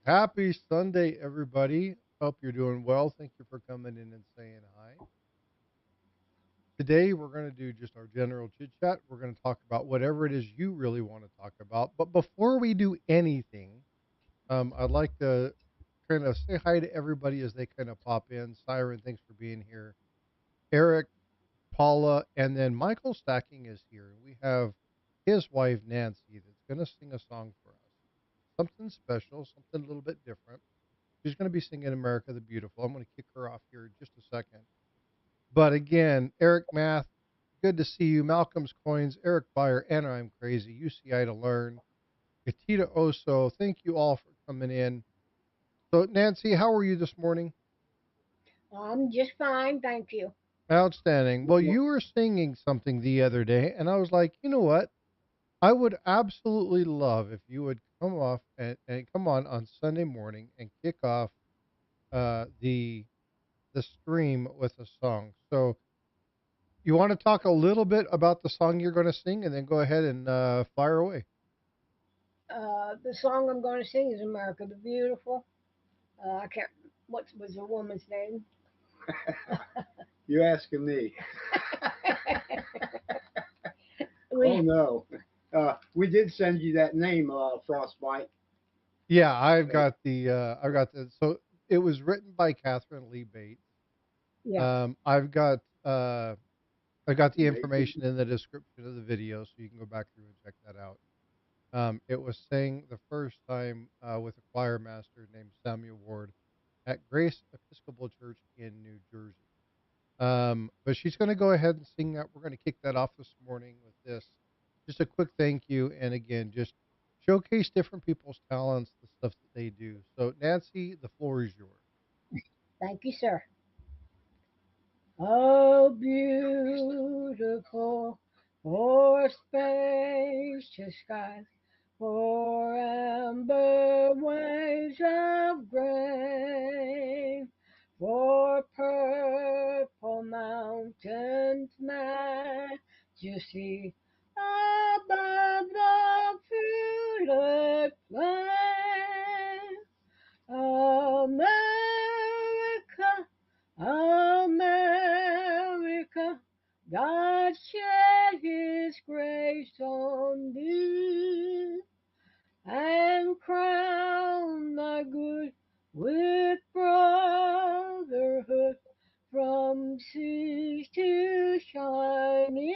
Happy Sunday, everybody. Hope you're doing well. Thank you for coming in and saying hi. Today, we're going to do just our general chit chat. We're going to talk about whatever it is you really want to talk about. But before we do anything, I'd like to kind of say hi to everybody as they kind of pop in. Siren, thanks for being here. Eric, Paula, and then Michael Stacking is here. We have his wife, Nancy, that's going to sing a song for us. Something special, something a little bit different. She's going to be singing America the Beautiful. I'm going to kick her off here in just a second. But again, Eric Math, good to see you. Malcolm's Coins, Eric Byer, and I'm Crazy. UCI to Learn. Katita Oso, thank you all for coming in. So, Nancy, how are you this morning? I'm just fine, thank you. Outstanding. Well, you were singing something the other day, and I was like, you know what? I would absolutely love if you would come off and come on Sunday morning and kick off the stream with a song. So you want to talk a little bit about the song you're going to sing, and then go ahead and fire away. The song I'm going to sing is America the Beautiful. I can't, what was the woman's name? You asking me? Oh we, no. We did send you that name, Frostbyte. Yeah, So, I've got the. So it was written by Katharine Lee Bates. yeah, Um, I've got uh, I've got the amazing. information in the description of the video, so you can go back through and check that out. It was sang the first time with a choir master named Samuel Ward at Grace Episcopal Church in New Jersey. But she's going to go ahead and sing that. We're going to kick that off this morning with this. Just a quick thank you, and again, just showcase different people's talents, the stuff that they do. So, Nancy, the floor is yours. thank you, sir. Oh, beautiful, for spacious skies, for amber waves of grain, for purple mountains majesty above the fruited plain. America, America, God shed his grace on thee and crown thy good with brotherhood from sea to shining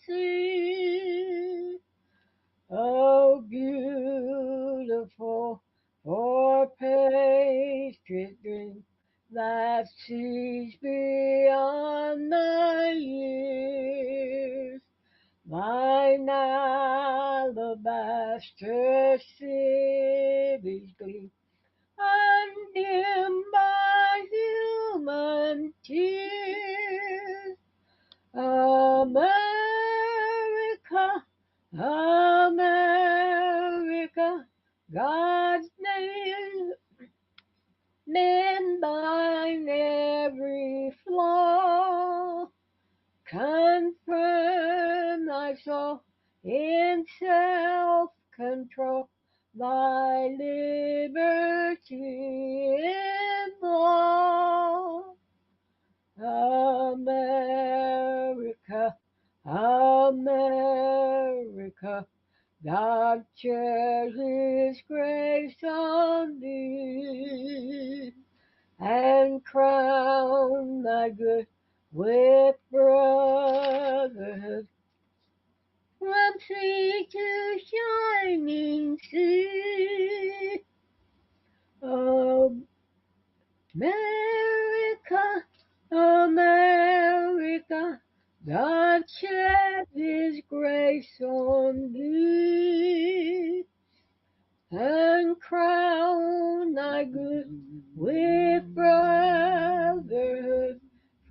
sea. Oh, beautiful for patriot dream that sees beyond the years. Thine alabaster cities gleam, undimmed by human tears. America, America, God's name, men thine every flaw, confirm thy soul in self-control, thy liberty in law. America, America, God shares his grace on thee and crown thy good with brotherhood from sea to shining sea. America, America, God shed his grace on thee and crown thy good with brotherhood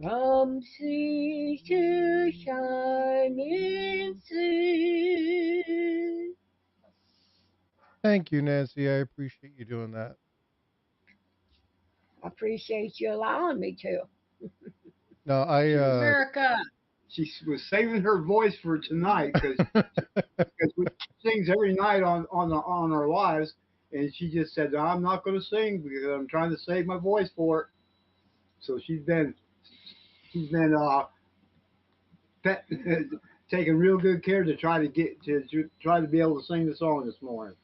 from sea to shining sea. Thank you, Nancy. I appreciate you doing that. I appreciate you allowing me to. No, She was America. was saving her voice for tonight because we sings every night on our lives. and she just said, "I'm not going to sing because I'm trying to save my voice for it." So she's been pet, taking real good care to try to try to be able to sing the song this morning.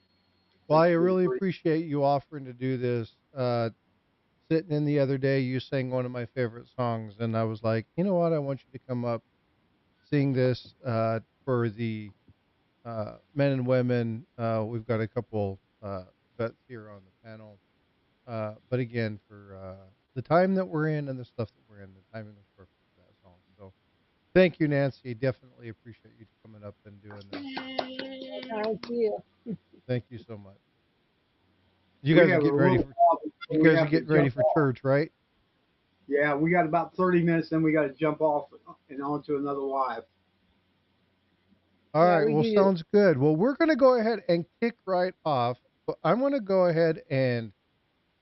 Well, I really appreciate you offering to do this. Sitting in the other day, you sang one of my favorite songs, and I was like, you know what? I want you to come up, sing this for the men and women. We've got a couple vets here on the panel. But again, for the time that we're in and the stuff that we're in, the timing was perfect for that song. So thank you, Nancy. Definitely appreciate you coming up and doing this. Thank you. Thank you so much. You We guys are have a getting ready little for pause you before we guys are have to getting ready jump for off. church, right? Yeah, we got about 30 minutes, then we got to jump off and on to another live. All Yeah, right. we Well, do. sounds good. Well, we're going to go ahead and kick right off. But I'm going to go ahead and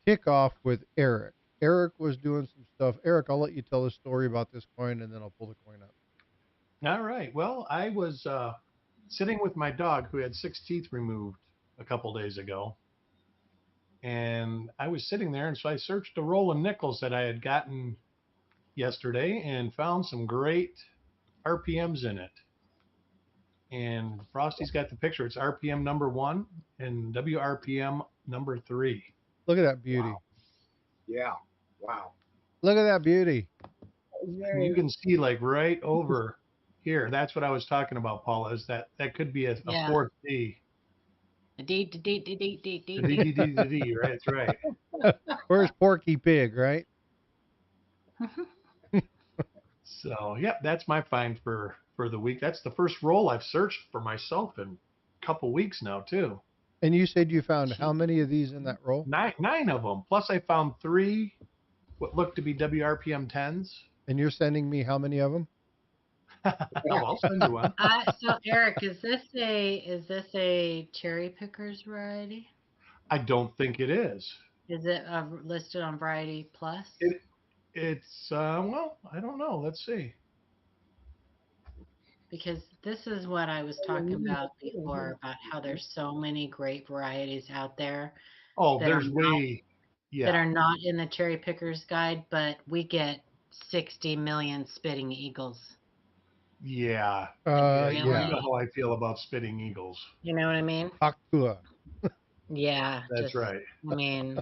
kick off with Eric. Eric was doing some stuff. Eric, I'll let you tell the story about this coin, and then I'll pull the coin up. All right. Well, I was sitting with my dog who had 6 teeth removed a couple days ago. And I was sitting there, and so I searched a roll of nickels that I had gotten yesterday and found some great RPMs in it. And Frosty's got the picture. It's RPM number 1 and WRPM number 3. Look at that beauty. Wow. Yeah. Wow. Look at that beauty. And Very you can see like right over here. That's what I was talking about, Paula, is that could be a Yeah. fourth D. D, D, D, D, D, D, The D, D, D. D, D, D, D, right? That's right. Where's Porky Pig, right? So, yep, that's my find for the week. That's the first roll I've searched for myself in a couple weeks now, too. And you said you found how many of these in that roll? Nine of them. Plus, I found 3 what looked to be WRPM 10s. And you're sending me how many of them? I'll send you one. So Eric, is this a cherry pickers variety? I don't think it is. Is it listed on Variety Plus? It's well, I don't know. Let's see. Because this is what I was talking about before, about how there's so many great varieties out there Oh, that there's are way, that are yeah, not in the cherry pickers guide, but we get 60 million spitting eagles. yeah. Really? You Yeah. know how I feel about spitting eagles. You know what I mean? Hakua. Yeah. That's just, right. I mean,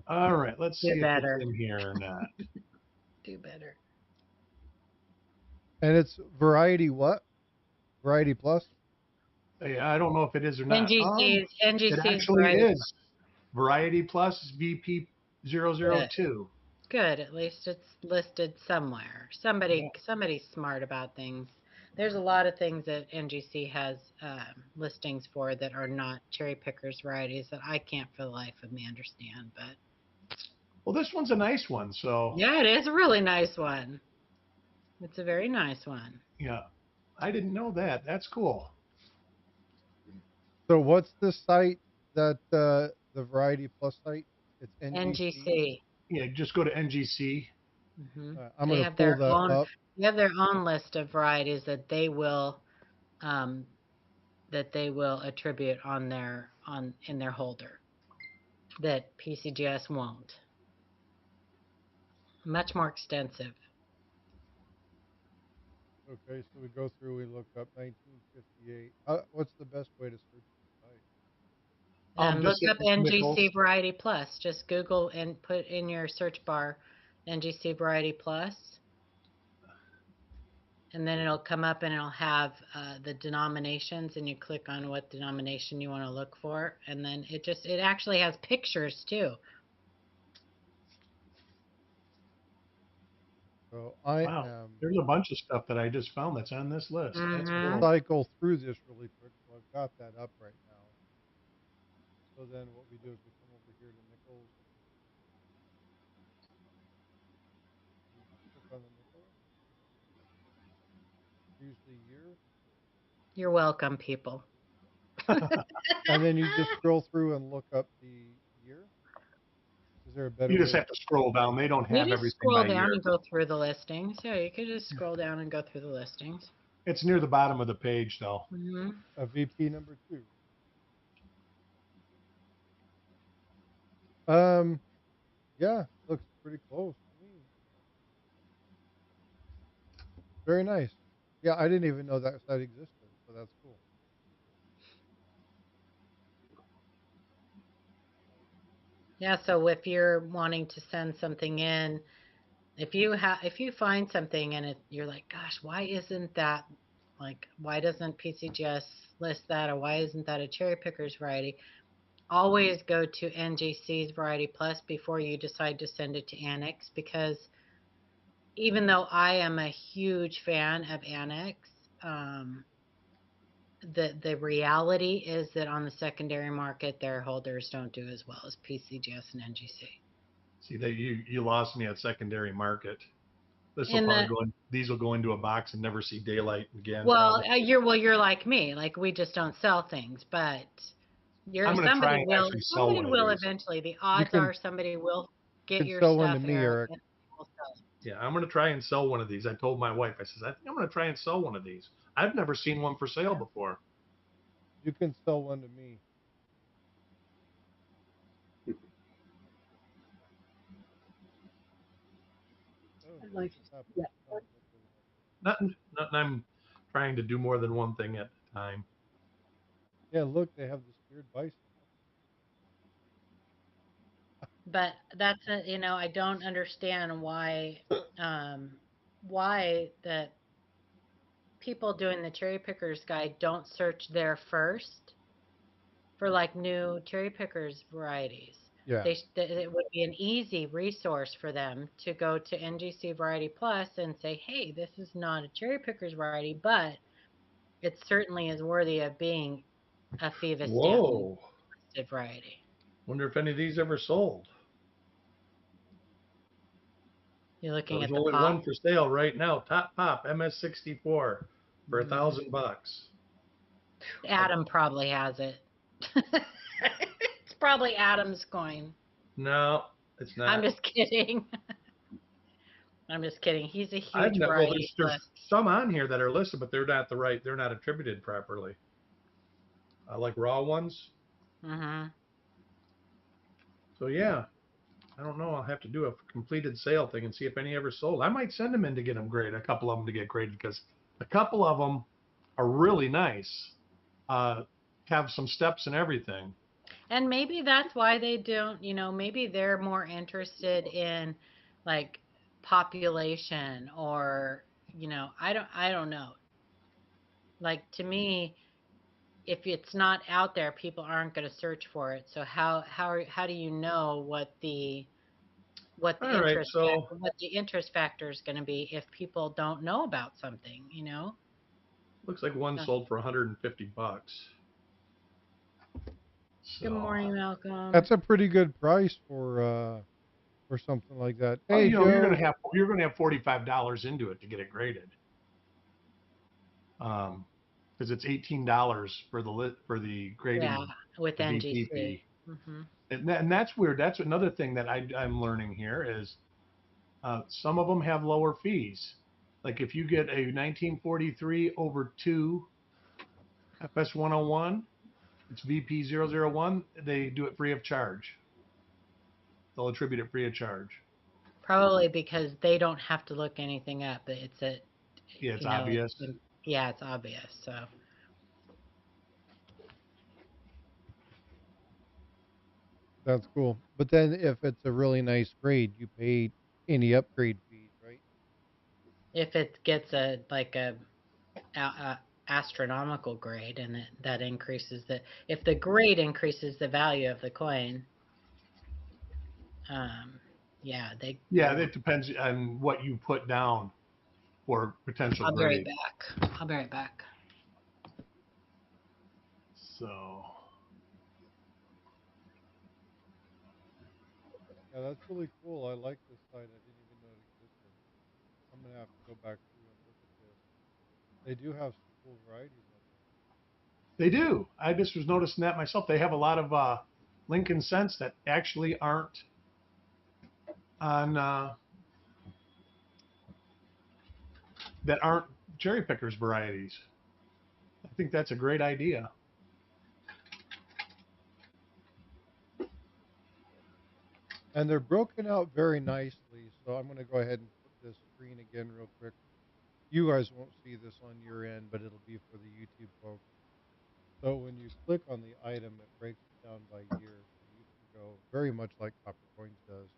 All right, let's Do see if better. it's in here or not. do better. And it's variety what? Variety plus? Yeah, I don't know if it is or not. NGC's It actually variety. is. Variety Plus VP 002. Good. At least it's listed somewhere. Somebody's smart about things. There's a lot of things that NGC has listings for that are not cherry pickers varieties that I can't for the life of me understand. But Well, this one's a nice one. So, yeah, it is a really nice one. It's a very nice one. yeah, I didn't know that. That's cool. So what's the site that the Variety Plus site? It's NGC. NGC. Yeah, just go to NGC. I'm They going to have pull their that own. up. They have their own list of varieties that they will attribute in their holder that PCGS won't. Much more extensive. Okay, so we go through, we look up 1958. What's the best way to search the site? Look Just up hit NGC Nichols. Variety Plus. Just Google and put in your search bar NGC Variety Plus, and then it'll come up and it'll have the denominations, and you click on what denomination you want to look for, and then it actually has pictures too. So I Wow, am there's a bunch of stuff that I just found that's on this list. That's cool. cycle through this really quick. So I've got that up right now. So then what we do is we come over here to Nichols. We click on the Nichols. Choose the year. You're welcome, people. And then you just scroll through and look up the year. Is there a better You just way? have to scroll down. They don't You have just everything scroll by down year. and go through the listings. Yeah, you could just scroll down and go through the listings. It's near the bottom of the page, though. Mm-hmm. A VP number 2. Um, yeah, looks pretty close to me. Very nice. Yeah, I didn't even know that site existed, so that's cool. Yeah, so if you're wanting to send something in, if you find something and you're like, gosh, why isn't that, like, why doesn't PCGS list that, or why isn't that a cherry pickers variety? Always go to NGC's Variety Plus before you decide to send it to Annex, because even though I am a huge fan of Annex, um, the reality is that on the secondary market, their holders don't do as well as PCGS and NGC. See that you lost me at secondary market. This will In probably the go in. These will go into a box and never see daylight again. Well, Probably. you're like me. Like, we just don't sell things, but I'm going to try and actually sell somebody one of will these. eventually. The You odds can are somebody will you get can your sell one to stuff, me, Eric, Eric. and will sell it. Yeah, I'm going to try and sell one of these. I told my wife. I says I think I'm going to try and sell one of these. I've never seen one for sale before. You can sell one to me. Oh, I'd like to what's happening? see that. Oh, okay, Nothing. I'm trying to do more than one thing at a time. yeah, look, they have the speared bison. But I don't understand why the people doing the cherry pickers guide don't search there first for like new cherry pickers varieties. Yeah, It would be an easy resource for them to go to NGC Variety Plus and say, hey, this is not a cherry pickers variety, but it certainly is worthy of being a FIVA stamp Whoa! listed variety. Wonder if any of these ever sold. You're looking There's at the only pop. one for sale right now. Top Pop MS64 for $1,000. Adam probably has it. It's probably Adam's coin. No, it's I'm not. just kidding. I'm just kidding. He's a I've huge not. Well, variety there's list. some on here that are listed, but they're not the right. They're not attributed properly. Like raw ones. Mm-hmm. So yeah, I don't know. I'll have to do a completed sale thing and see if any ever sold. I might send them in to get them graded. A couple of them to get graded because a couple of them are really nice. Have some steps and everything. And maybe that's why they don't, maybe they're more interested in like population, or, I don't know. Like, to me, if it's not out there, people aren't going to search for it. So how do you know All right, so what the interest factor is going to be if people don't know about something? looks like one Uh, sold for $150. Good So, morning, Malcolm. that's a pretty good price for something like that. oh, Hey, Joe. you're gonna have $45 into it to get it graded. Because it's $18 for the Yeah, grading, with the VP NGC. fee, Hmm. and that's weird. That's another thing that I'm learning here is some of them have lower fees. Like if you get a 1943 over 2 FS 101, it's VP 001. They do it free of charge. They'll attribute it free of charge. Probably because they don't have to look anything up. It's a, Yeah, it's you know, obvious. yeah, it's obvious. So That's cool. But then if it's a really nice grade, you pay any upgrade fees, right? if it gets a astronomical grade, and that increases if the grade increases the value of the coin, um, yeah, they Yeah, want. it depends on what you put down for potential I'll be right grade. back. I'll be right back. So, Yeah, that's really cool. I like this site. I didn't even know it existed. I'm gonna have to go back through and look at this. They do have some cool varieties on they do. I just was noticing that myself. They have a lot of Lincoln Cents that actually aren't on that aren't cherry pickers varieties. I think that's a great idea. And they're broken out very nicely. So I'm going to go ahead and put this screen again real quick. You guys won't see this on your end, but it'll be for the YouTube folks. So when you click on the item, it breaks it down by year. So you can go very much like Copper Coins does.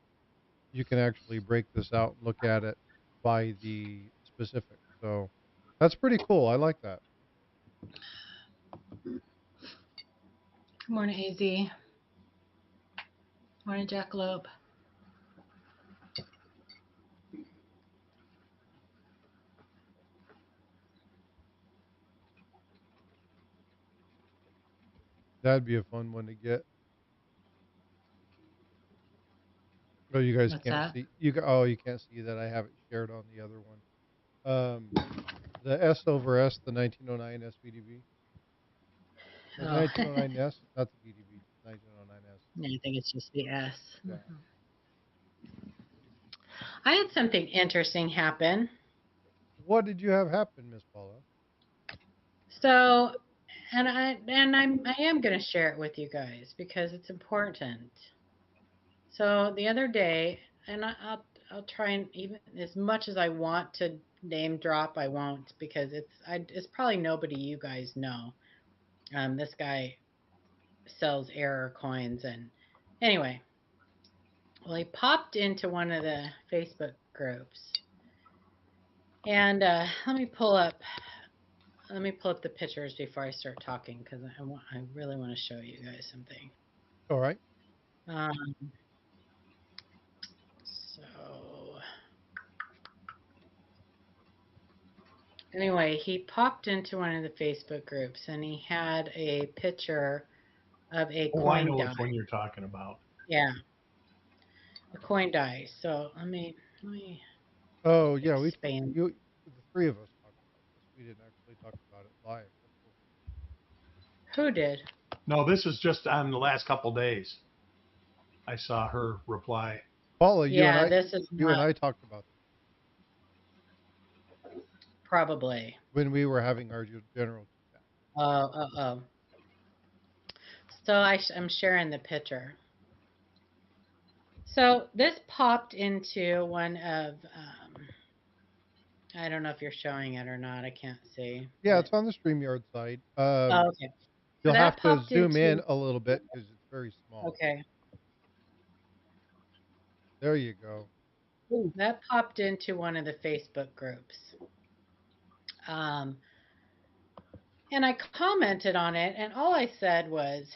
You can actually break this out and look at it by the specific. So that's pretty cool. I like that. Good morning, AZ. Morning, Jackalope. That'd be a fun one to get. Oh, you guys What's can't that? see. You can't see that. I have it shared on the other one. The S over S, the 1909 SVDB. The Oh, 1909S, not the VDB, 1909S. I think it's just the S. Yeah. I had something interesting happen. What did you have happen, Miss Paula? So, I am going to share it with you guys because it's important. So the other day, and I'll try and, even as much as I want to name drop, I won't, because it's probably nobody you guys know. This guy sells error coins, and anyway, well, he popped into one of the Facebook groups, and let me pull up the pictures before I start talking, because I really want to show you guys something. All right. So anyway, he popped into one of the Facebook groups, and he had a picture of a Oh, I coin know die. which one you're talking about. Yeah, a coin die. So let me Oh, yeah. expand. The three of us talked about this. We didn't actually talk about it live. That's cool. Who did? No, this is just on the last couple days. I saw her reply. Paula, Yeah, this is you and I talked about this probably. when we were having our general chat. Oh. So I'm sharing the picture. So this popped into one of, I don't know if you're showing it or not. I can't see. Yeah, it's on the StreamYard side. Oh, okay. You'll that have to popped zoom in into- a little bit because it's very small. Okay. There you go. Ooh, that popped into one of the Facebook groups. And I commented on it, and all I said was,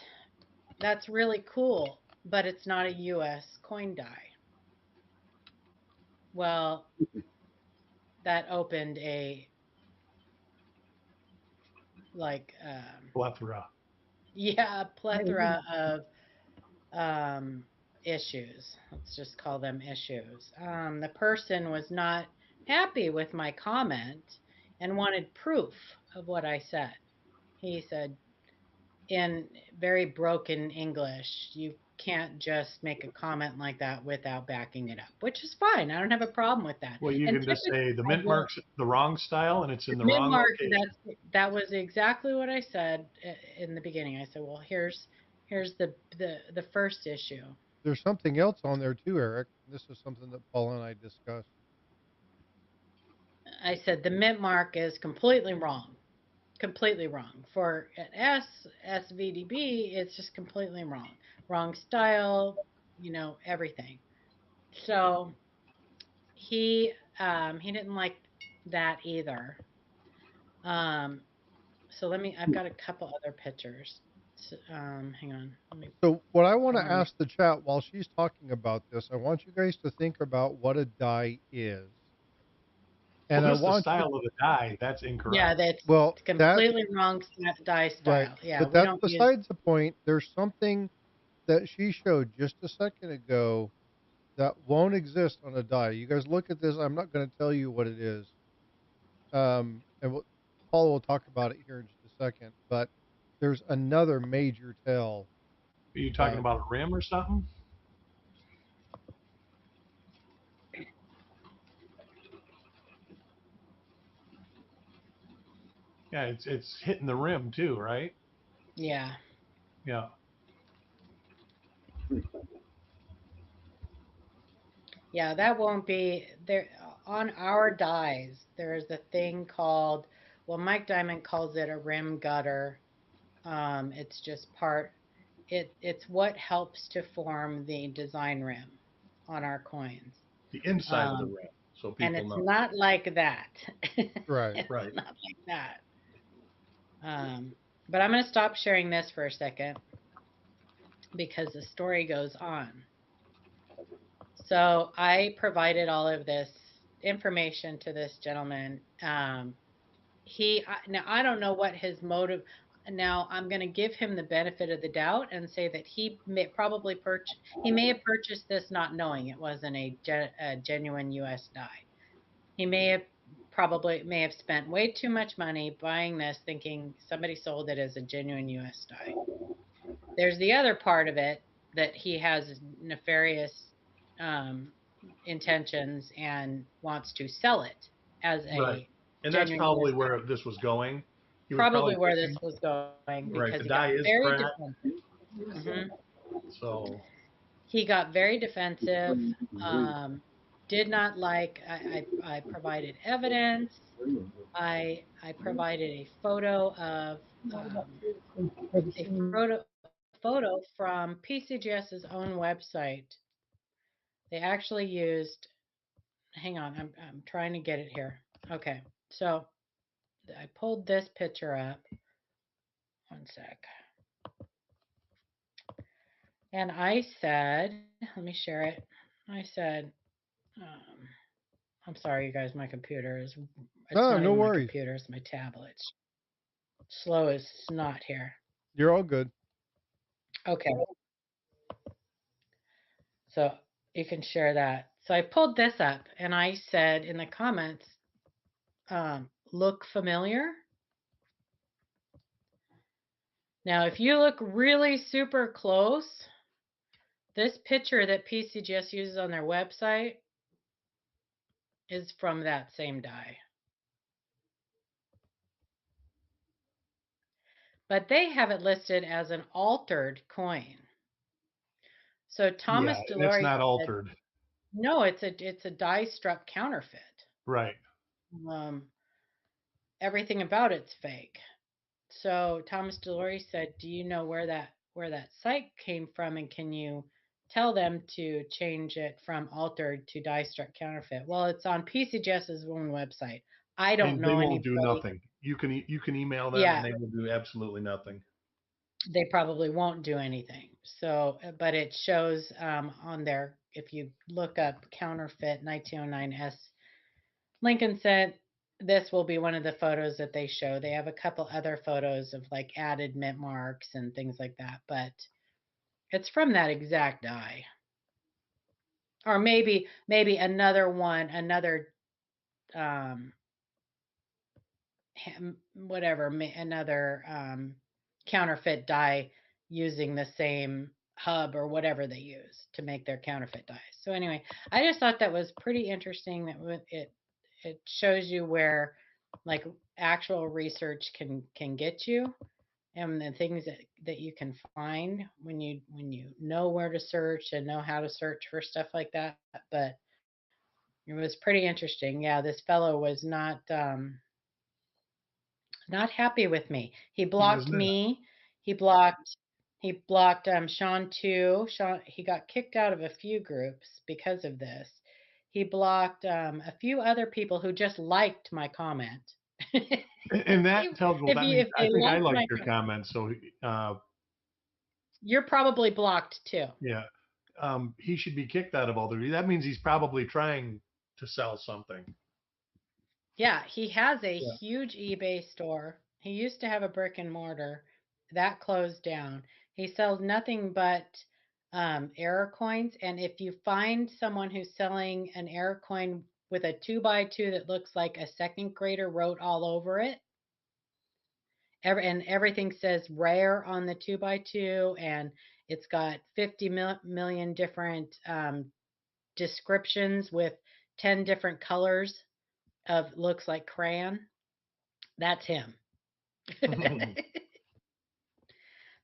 that's really cool, but it's not a U.S. coin die. Well, that opened a, like, Plethora. yeah, a plethora of issues. Let's just call them issues. The person was not happy with my comment and wanted proof of what I said. He said in very broken English, you can't just make a comment like that without backing it up, which is fine. I don't have a problem with that. Well, you can just say the mint mark's the wrong style and it's in the wrong location. That was exactly what I said in the beginning. I said, well, here's the first issue. There's something else on there too, Eric. This is something that Paula and I discussed. I said the mint mark is completely wrong. Completely wrong. For an SVDB, it's just completely wrong. Wrong style, everything. So he didn't like that either. So I've got a couple other pictures. So, hang on. So what I want to ask the chat while she's talking about this, I want you guys to think about what a die is. And just the style of the die, that's incorrect. Yeah, that's completely wrong die style. Right. Yeah, but that's besides the point. There's something that she showed just a second ago that won't exist on a die. You guys look at this. I'm not going to tell you what it is. And Paul will talk about it here in just a second. But there's another major tell. Are you talking about a rim or something? Yeah, it's hitting the rim too, right? Yeah. Yeah. Yeah, that won't be there on our dies. There's a thing called, well, Mike Diamond calls it a rim gutter. It's just it's what helps to form the design rim on our coins. The inside of the Um, rim, so and people it's know. not like that. Right. It's Right. not like that. Um, but I'm going to stop sharing this for a second because the story goes on. So I provided all of this information to this gentleman. Now I don't know what his motive. Now I'm going to give him the benefit of the doubt and say that he may have purchased this not knowing it wasn't a genuine U.S. die. He may have spent way too much money buying this, thinking somebody sold it as a genuine U.S. die. There's the other part of it that he has nefarious um, intentions and wants to sell it as Right. a And that's genuine U.S. probably where this was going. He was Probably probably where this thinking, was going because right, he the got die is very cracked, defensive. Hmm. so He got very defensive. Did not like. I provided evidence. I provided a photo of a photo from PCGS's own website. They actually used. Hang on, I'm trying to get it here. Okay, so I pulled this picture up. One sec. And I said, let me share it. I said, um, I'm sorry, you guys, my computer is, it's No, not no even my worries. computer, it's my tablet. It's slow as snot here. You're all good. Okay, so you can share that. So I pulled this up and I said in the comments, look familiar? Now, if you look really super close, this picture that PCGS uses on their website is from that same die. But they have it listed as an altered coin. So yeah, Thomas and it's Delory not said, altered. no, it's a die struck counterfeit. Right. Um, everything about it's fake. So Thomas Delory said, "Do you know where that site came from, and can you tell them to change it from altered to die struck counterfeit?" Well, it's on PCGS's own website. I don't And they know won't do anybody. nothing. You can email them and Yeah, they will do absolutely nothing. they probably won't do anything. So, but it shows on there, if you look up counterfeit 1909S Lincoln sent, this will be one of the photos that they show. They have a couple other photos of like added mint marks and things like that, but it's from that exact die. Or maybe another one, another um whatever, another counterfeit die using the same hub or whatever they use to make their counterfeit dies. So anyway, I just thought that was pretty interesting that it shows you where like actual research can get you and the things that you can find when you know where to search and know how to search for stuff like that. But it was pretty interesting. Yeah, this fellow was not happy with me. He He was blocked not. me. He blocked he blocked Sean too. Sean, he got kicked out of a few groups because of this. He blocked a few other people who just liked my comment. And that tells, well, that means If I they think I liked liked my your comment, comment. So, you're probably blocked too. yeah, he should be kicked out of all the. That means he's probably trying to sell something. Yeah, he has a Yeah. huge eBay store. He used to have a brick and mortar that closed down. He sells nothing but error coins. And if you find someone who's selling an error coin with a 2x2 that looks like a second grader wrote all over it, and everything says rare on the 2x2, and it's got 50 million different descriptions with 10 different colors of looks like crayon. That's him.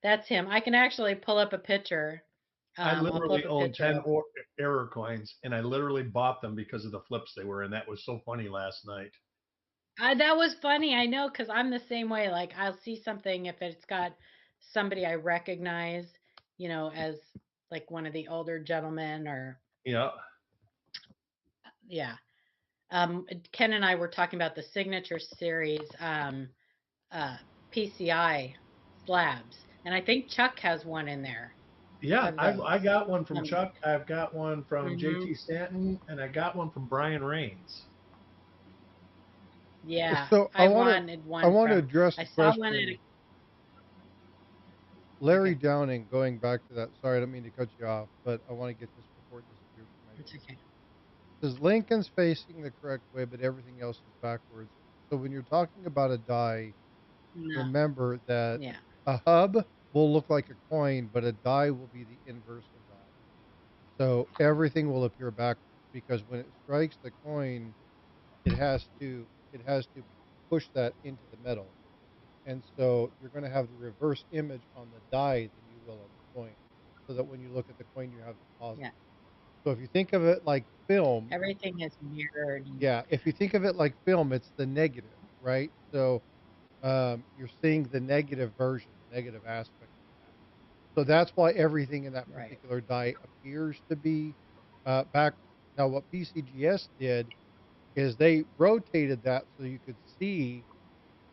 That's him. I can actually pull up a picture I I'll pull literally up a own picture 10 of. error coins, and I literally bought them because of the flips they were in. That was so funny last night. That was funny. I know, because I'm the same way. Like, I'll see something if it's got somebody I recognize, as like one of the older gentlemen, or Yeah. yeah. Ken and I were talking about the signature series, uh, PCI slabs, and I think Chuck has one in there Yeah, of those. I got one from Um, Chuck. I've got one from hmm JT Stanton, and I got one from Brian Rains. Yeah, So I wanted I one want to from. address I the saw one at question. a. Larry Okay, Downing, going back to that. Sorry, I don't mean to cut you off, but I want to get this before it disappears from my it's vision. okay. Says Lincoln's facing the correct way, but everything else is backwards. So when you're talking about a die, No, remember that yeah, a hub will look like a coin, but a die will be the inverse of that. So everything will appear backwards because when it strikes the coin, it has to push that into the metal. And so you're going to have the reverse image on the die than you will on the coin. So that when you look at the coin, you have the positive. yeah. So if you think of it like film, Everything is mirrored. yeah, if you think of it like film, it's the negative, right? So you're seeing the negative version, the negative aspect of that. So that's why everything in that Right. particular die appears to be backwards. Now, what PCGS did is they rotated that so you could see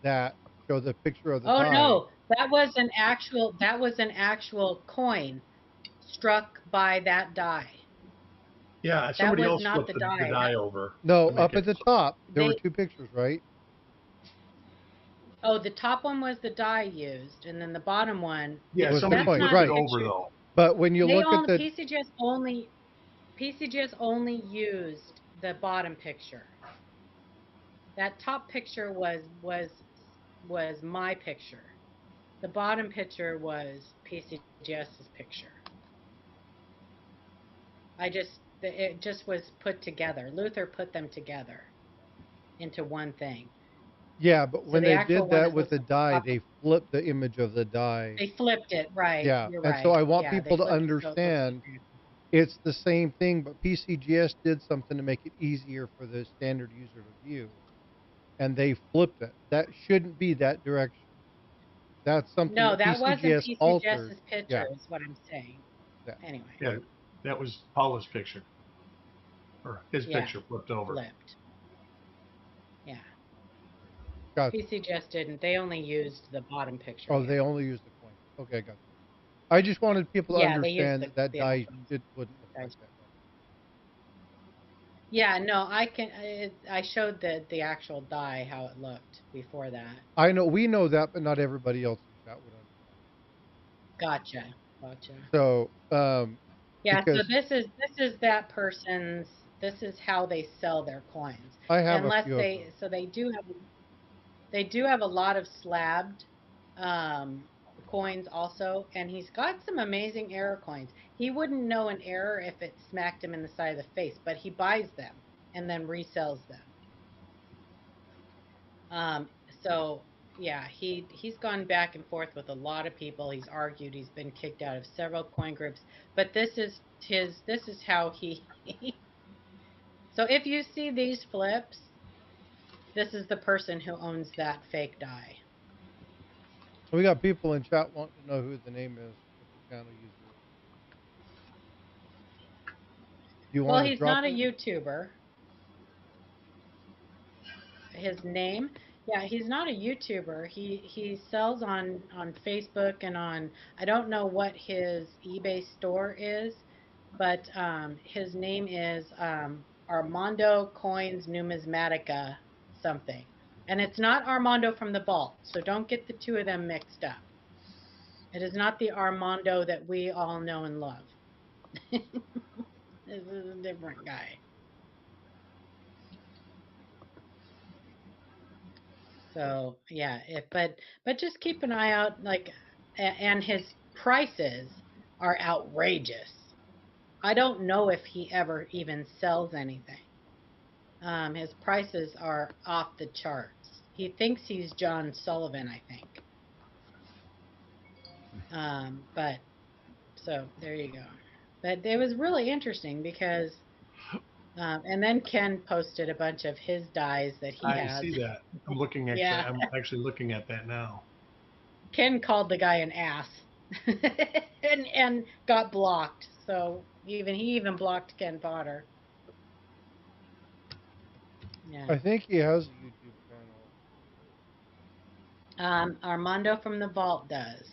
that, show the picture of the Oh die. no, that was an actual coin struck by that die. Yeah, That somebody was else not flipped the the die. die over No, to make up it. at the top, there were They two pictures, right? the top one was the die used, and then the bottom one, Yeah, Was the somebody that's coin, not flipped it right? over picture. though. But when you They look at only the PCGS only used the bottom picture. That top picture was my picture. The bottom picture was PCGS's picture. It just was put together. Luther put them together into one thing. Yeah, but So when the they actual did one that that with looks the like the die, top, they flipped the image of the die. they flipped it. Right. Yeah, You're and so right. I want Yeah, they people to flipped it so it looks understand like. it's the same thing, but PCGS did something to make it easier for the standard user to view, and they flipped it. That shouldn't be that direction. That's something No, that that wasn't PCGS altered. PCGS's picture, Yeah, is what I'm saying. yeah, Anyway, Yeah, that was Paula's picture, or his yeah, picture flipped over. flipped. Yeah, gotcha. PCGS didn't. They only used the bottom picture. Oh, Yeah, they only used the coin. Okay, gotcha. I just wanted people to yeah, they used understand that that the die actual wouldn't look like guys. that. Yeah, no, I can. I showed the actual die how it looked before that. I know we know that, but not everybody else in chat would understand. Gotcha, gotcha. So, Yeah, so because this is that person's. This is how they sell their coins. I have a Unless few of those. they do have a lot of slabbed um, coins also, and he's got some amazing error coins. He wouldn't know an error if it smacked him in the side of the face, but he buys them and then resells them. Um, so yeah, he's gone back and forth with a lot of people. He's argued. He's been kicked out of several coin groups. But this is his. This is how he. So if you see these flips, this is the person who owns that fake die. We got people in chat wanting to know who the name is, what the channel user is. Do you Well, want to he's drop not a it? YouTuber. His name, yeah, he's not a YouTuber. He sells on Facebook and on, I don't know what his eBay store is, but his name is Armando Coins Numismatica something. And it's not Armando from the vault, so don't get the two of them mixed up. It is not the Armando that we all know and love. This is a different guy. So yeah, but just keep an eye out, like, and his prices are outrageous. I don't know if he ever even sells anything. His prices are off the charts. He thinks he's John Sullivan, I think. But so there you go. But it was really interesting because, and then Ken posted a bunch of his dies that he I has. see that. Yeah, I'm actually looking at that now. Ken called the guy an ass, and got blocked. So he even blocked Ken Potter. Yeah. I think he has a YouTube channel. Armando from the Vault does.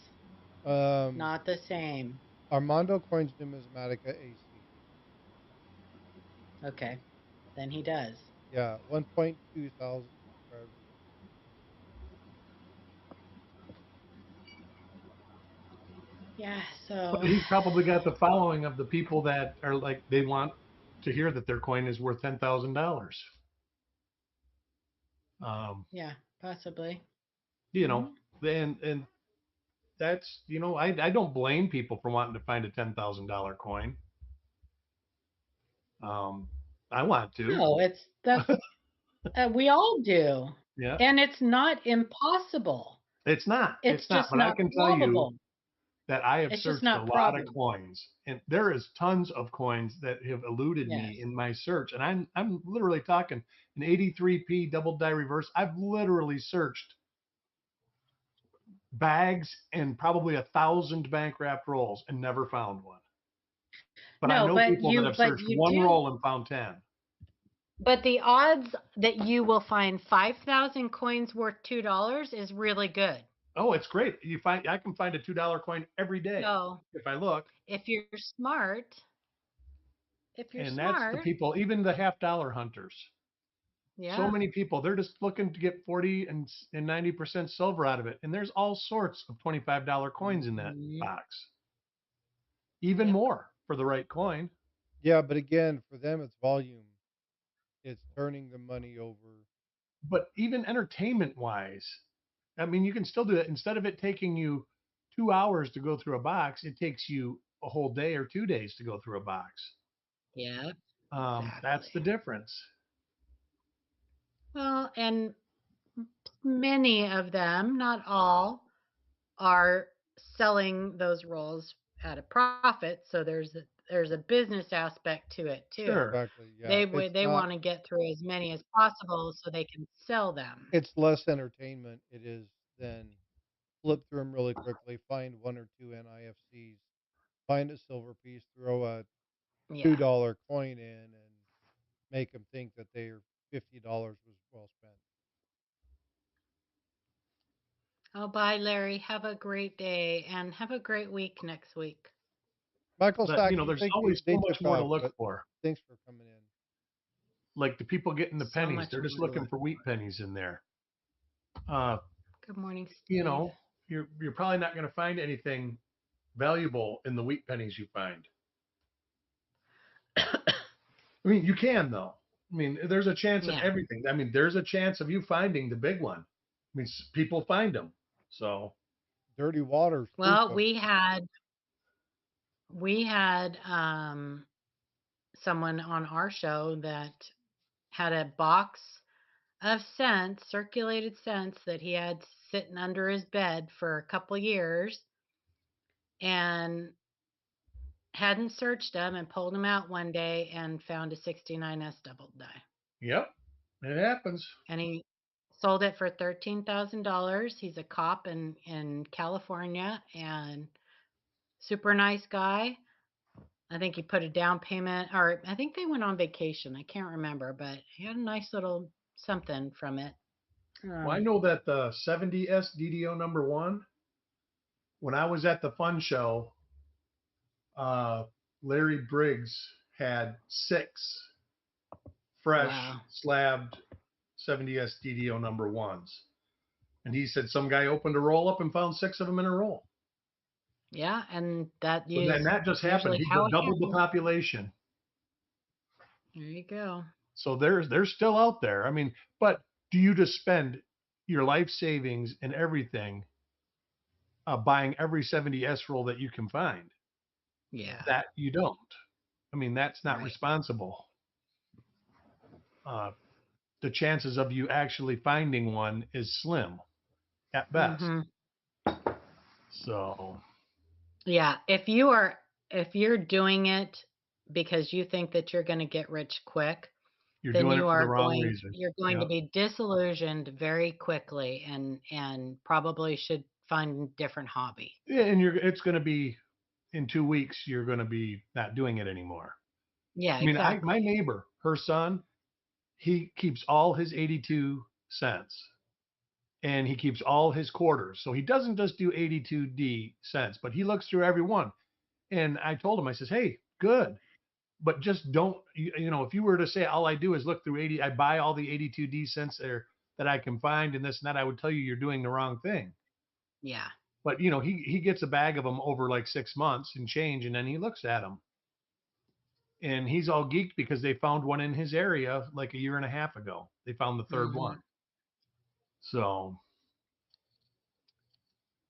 Um, Not the same. Armando Coins Numismatica AC. Okay, then he does. Yeah, 1.2 thousand subscribers. Yeah. But So he's probably got the following of the people that are like they want to hear that their coin is worth $10,000. Um, yeah, possibly. you Hmm. know, and that's I don't blame people for wanting to find a $10,000 coin. Um, I want to. No, that's we all do, Yeah, and it's not impossible. it's not. It's It's not. just But I not can tell you probable. that I have It's just searched a not lot of probable. coins, and there is tons of coins that have eluded Yes. me in my search. And I'm literally talking an 83p double die reverse. I've literally searched bags and probably 1,000 bank wrapped rolls and never found one. But I No, know people that have but searched you one do. roll and found 10. But the odds that you will find 5,000 coins worth $2 is really good. Oh, it's great. I can find a $2 coin every day So if I look. if you're smart, if you're And that's the smart, people, even the half-dollar hunters. So yeah. many people, they're just looking to get 40 and 90% silver out of it. And there's all sorts of $25 coins in that Mhm. box, even Yep. more for the right coin. Yeah, but again, for them, it's volume. It's turning the money over. But even entertainment wise, I mean, you can still do it. Instead of it taking you 2 hours to go through a box, it takes you a whole day or 2 days to go through a box. Yeah, That's the exactly. difference. Well, and many of them, not all, are selling those rolls at a profit. So there's a business aspect to it too. Sure. Exactly. Yeah, They want to get through as many as possible so they can sell them. it's less entertainment. It is than flip through them really quickly, find one or two NIFCs, find a silver piece, throw a Yeah. $2 coin in, and make them think that their $50 was well spent. Oh, bye, Larry. Have a great day and have a great week next week. Michael But Saxon, there's thank you. always They so much took more to off, look but for. thanks for coming in. Like the people getting the So pennies, much they're just more to looking look for wheat for. pennies in there. Uh, Good morning, you Steve. know, you're probably not going to find anything valuable in the wheat pennies you find. I mean, you can though. I mean, there's a chance of Yeah. everything. I mean, there's a chance of you finding the big one. I mean, people find them. So Dirty Water, spook Well, 'em. we had someone on our show that had a box of scents, circulated scents that he had sitting under his bed for a couple years and hadn't searched them and pulled them out one day and found a 69S double die. yep, it happens. And he sold it for $13,000. He's a cop in California and super nice guy. I think he put a down payment, or I think they went on vacation. I can't remember, but he had a nice little something from it. Well, I know that the 70S DDO number one, when I was at the fun show, uh, Larry Briggs had 6 fresh Wow. slabbed 70S DDO number ones. And he said some guy opened a roll up and found 6 of them in a roll. Yeah, and that But is then that just happened. usually He how it doubled the happens. population. There you go. So they're still out there. I mean, but do you just spend your life savings and everything buying every 70S roll that you can find? Yeah. That you don't. I mean, that's not Right. responsible. Uh, the chances of you actually finding one is slim at best. Mm-hmm. So Yeah. If you are if you're doing it because you think that you're going to get rich quick, You're then doing it for the wrong reason. you're going to Yep. be disillusioned very quickly and probably should find a different hobby. Yeah, and it's going to be in 2 weeks. You're going to be not doing it anymore. Yeah, I mean, my exactly. neighbor, her son, he keeps all his 82 cents and he keeps all his quarters. So he doesn't just do 82D cents, but he looks through every one. And I told him, I says, hey, good. But just don't, if you were to say all I do is look through 80, I buy all the 82D cents there that I can find and this and that, I would tell you you're doing the wrong thing. Yeah. But he gets a bag of them over like 6 months and change, and then he looks at them, and he's all geeked because they found one in his area like a year and a half ago. They found the 3rd one. So,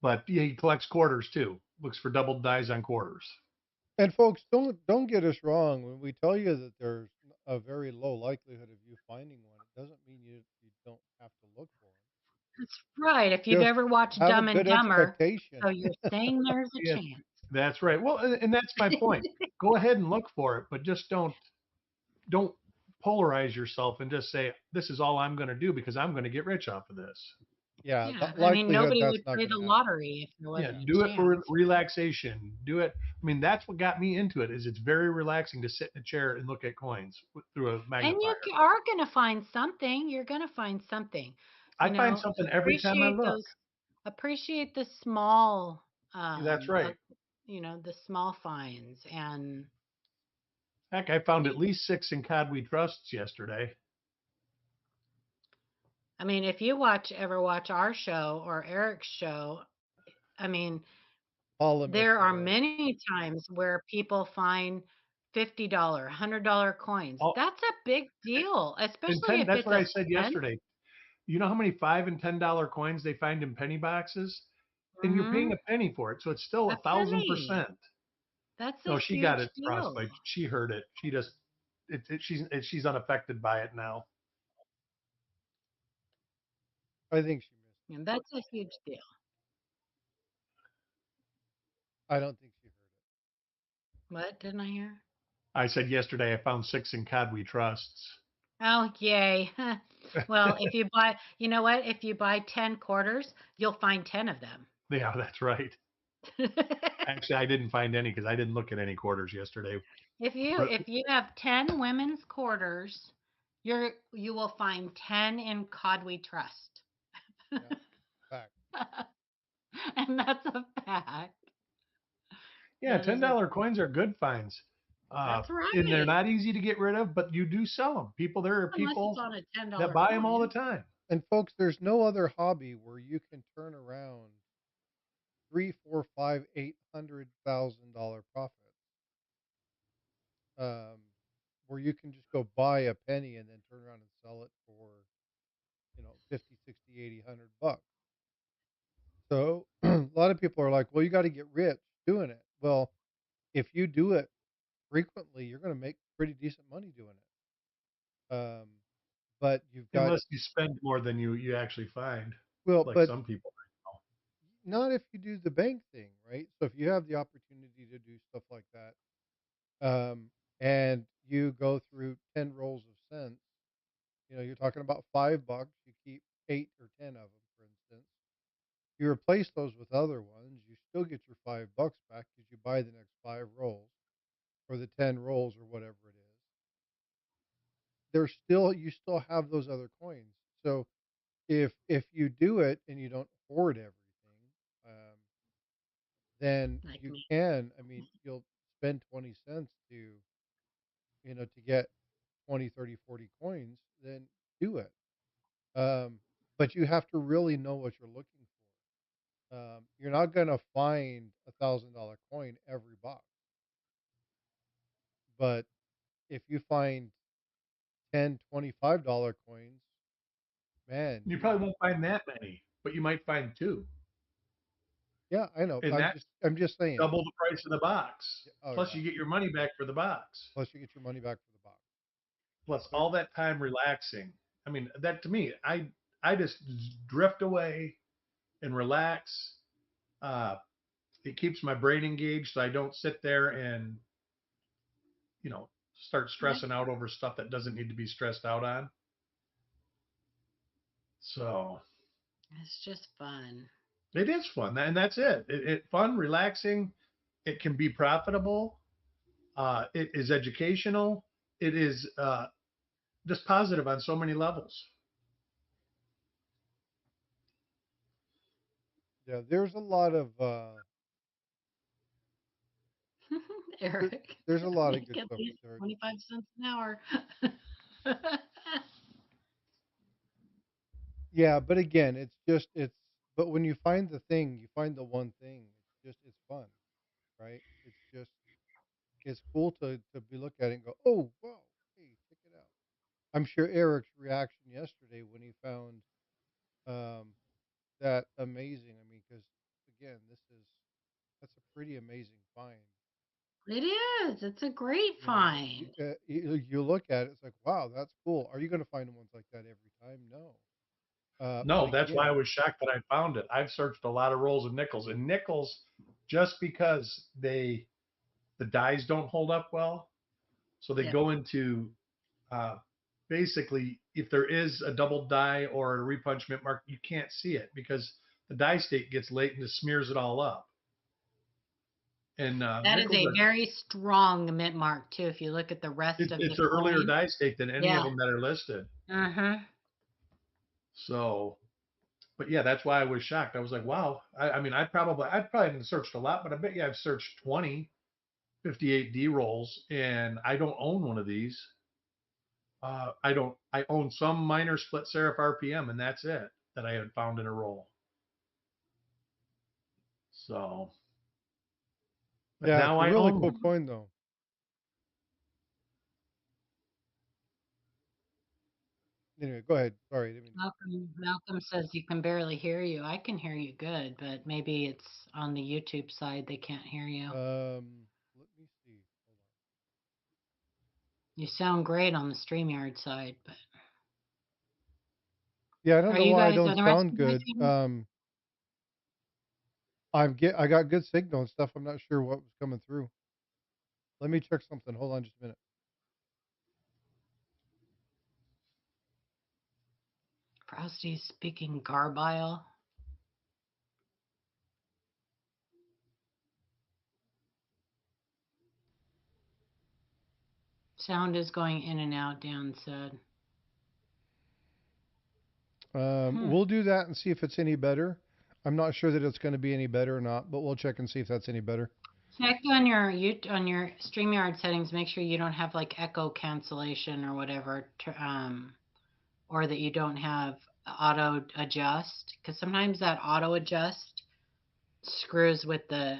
but yeah, he collects quarters too. Looks for double dies on quarters. And folks, don't get us wrong. When we tell you that there's a very low likelihood of you finding one, it doesn't mean you don't have to look for them. That's right. If you've Just ever watched have a Dumb and good Dumber, expectation. so you're saying there's a Yes, chance. that's right. Well, and that's my point. Go ahead and look for it, but just don't polarize yourself and just say this is all I'm going to do because I'm going to get rich off of this. Yeah, Yeah. the I mean, likelihood nobody that's would not play going the to happen. lottery if there Yeah, wasn't a do it for chance. relaxation. Do it. I mean, that's what got me into it. Is it's very relaxing to sit in a chair and look at coins through a And magnifier. you are going to find something. You're going to find something. I find something every time I look. Appreciate the small, That's right. the small finds. And Heck, I found at least 6 in Codweed Trusts yesterday. I mean, if you ever watch our show or Eric's show, I mean, there are many times where people find $50, $100 coins. Oh, That's a big deal, especially if that's it's what a I said cent. yesterday. You know how many $5 and $10 coins they find in penny boxes? And you're paying Mhm. a penny for it. So it's still A penny. 1,000%. That's a No, she got huge it, deal. Frostbyte. She heard it. She just, she's unaffected by it now. I think she missed it. And that's a huge deal. I don't think she heard it. What didn't I hear? I said yesterday I found 6 in Codweed Trusts. Oh, yay. Well, if you buy, you know what? If you buy 10 quarters, you'll find 10 of them. Yeah, that's right. Actually, I didn't find any because I didn't look at any quarters yesterday. If you have 10 women's quarters, you will find 10 in Codwe Trust. Yeah, fact. And that's a fact. Yeah, That is $10 coins are good finds. That's And they're right. not easy to get rid of, but you do sell them. There are Unless people it's on a $10 that buy them all the coin. time. And folks, there's no other hobby where you can turn around 3, 4, 5, $800,000 profits. Where you can just go buy a penny and then turn around and sell it for, 50, 60, 80, $100. So a lot of people are like, well, you got to get rich doing it. Well, if you do it frequently, you're going to make pretty decent money doing it. But you've got, Unless you spend more than you actually find, well, like but some people. not if you do the bank thing, right? So if you have the opportunity to do stuff like that, and you go through 10 rolls of cents, you're talking about $5. You keep 8 or 10 of them, for instance. You replace those with other ones. You still get your $5 back because you buy the next 5 rolls or the 10 rolls or whatever it is. You still have those other coins. So if you do it and you don't hoard everything, then Like you me. can. I mean, you'll spend 20 cents to get 20, 30, 40 coins, then do it. But you have to really know what you're looking for. You're not going to find $1,000 coin every box. But if you find 10, $25 coins, man, You probably won't find that many, but you might find 2. yeah, I know. And that's I'm just saying. double the price of the box. Oh Plus, yeah. you get your money back for the box. Plus you get your money back for the box. Plus, So, all that time relaxing. I mean, that to me, I just drift away and relax. it keeps my brain engaged, so I don't sit there and start stressing out over stuff that doesn't need to be stressed out on. So It's just fun. it is fun, and that's it. It fun, relaxing. It can be profitable. It is educational. It is just positive on so many levels. Yeah, there's a lot of Eric, there's a lot of make good at stuff least there. 25 cents an hour. Yeah, but again, it's but when you find the thing, you find the one thing. It's fun, right? It's cool to be look at it and go, oh wow, hey, check it out. I'm sure Eric's reaction yesterday when he found um, that amazing. I mean, because again, that's a pretty amazing find. It is. It's a great You know, find. you look at it, it's like, wow, that's cool. Are you going to find ones like that every time? No. But No, that's why I again, was shocked that I found it. I've searched a lot of rolls of nickels, and nickels, just because the dies don't hold up well, so they Yep. go into uh, basically, if there is a double die or a repunch mint mark, you can't see it because the die state gets late and just smears it all up. And That is nickels a are very strong mint mark too. If you look at the rest of it's the an earlier coin. die state than any of Yeah. them that are listed. Uh-huh. So, but yeah, that's why I was shocked. I was like, wow. I mean, I probably haven't searched a lot, but I bet you I've searched 20 58D rolls, and I don't own one of these. I don't. I own some minor split serif RPM, and that's it that I had found in a roll. So, but yeah, it's now a I really own cool one. coin though. Anyway, go ahead. Sorry, I didn't mean Malcolm says you can barely hear you. I can hear you good, but maybe it's on the YouTube side they can't hear you. let me see. Hold You sound great on the StreamYard side, but Yeah, I don't are know you why I guys, don't are the rest sound of you guys good. hearing? I got good signal and stuff. I'm not sure what was coming through. Let me check something. Hold on just a minute. Frosty's speaking garbile. Sound is going in and out, Dan said. We'll do that and see if it's any better. I'm not sure that it's going to be any better or not, but we'll check and see if that's any better. Check on your StreamYard settings. Make sure you don't have like echo cancellation or whatever, or that you don't have auto adjust, because sometimes that auto adjust screws with the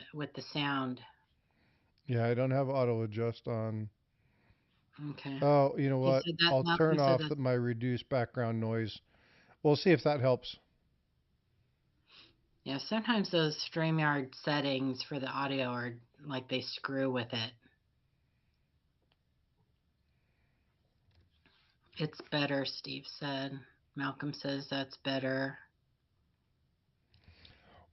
sound. Yeah, I don't have auto adjust on. Okay. Oh, you know He what? said that. I'll Malcolm turn said off that. my reduced background noise. We'll see if that helps. Yeah, sometimes those StreamYard settings for the audio are like they screw with it. It's better, Steve said. Malcolm says that's better.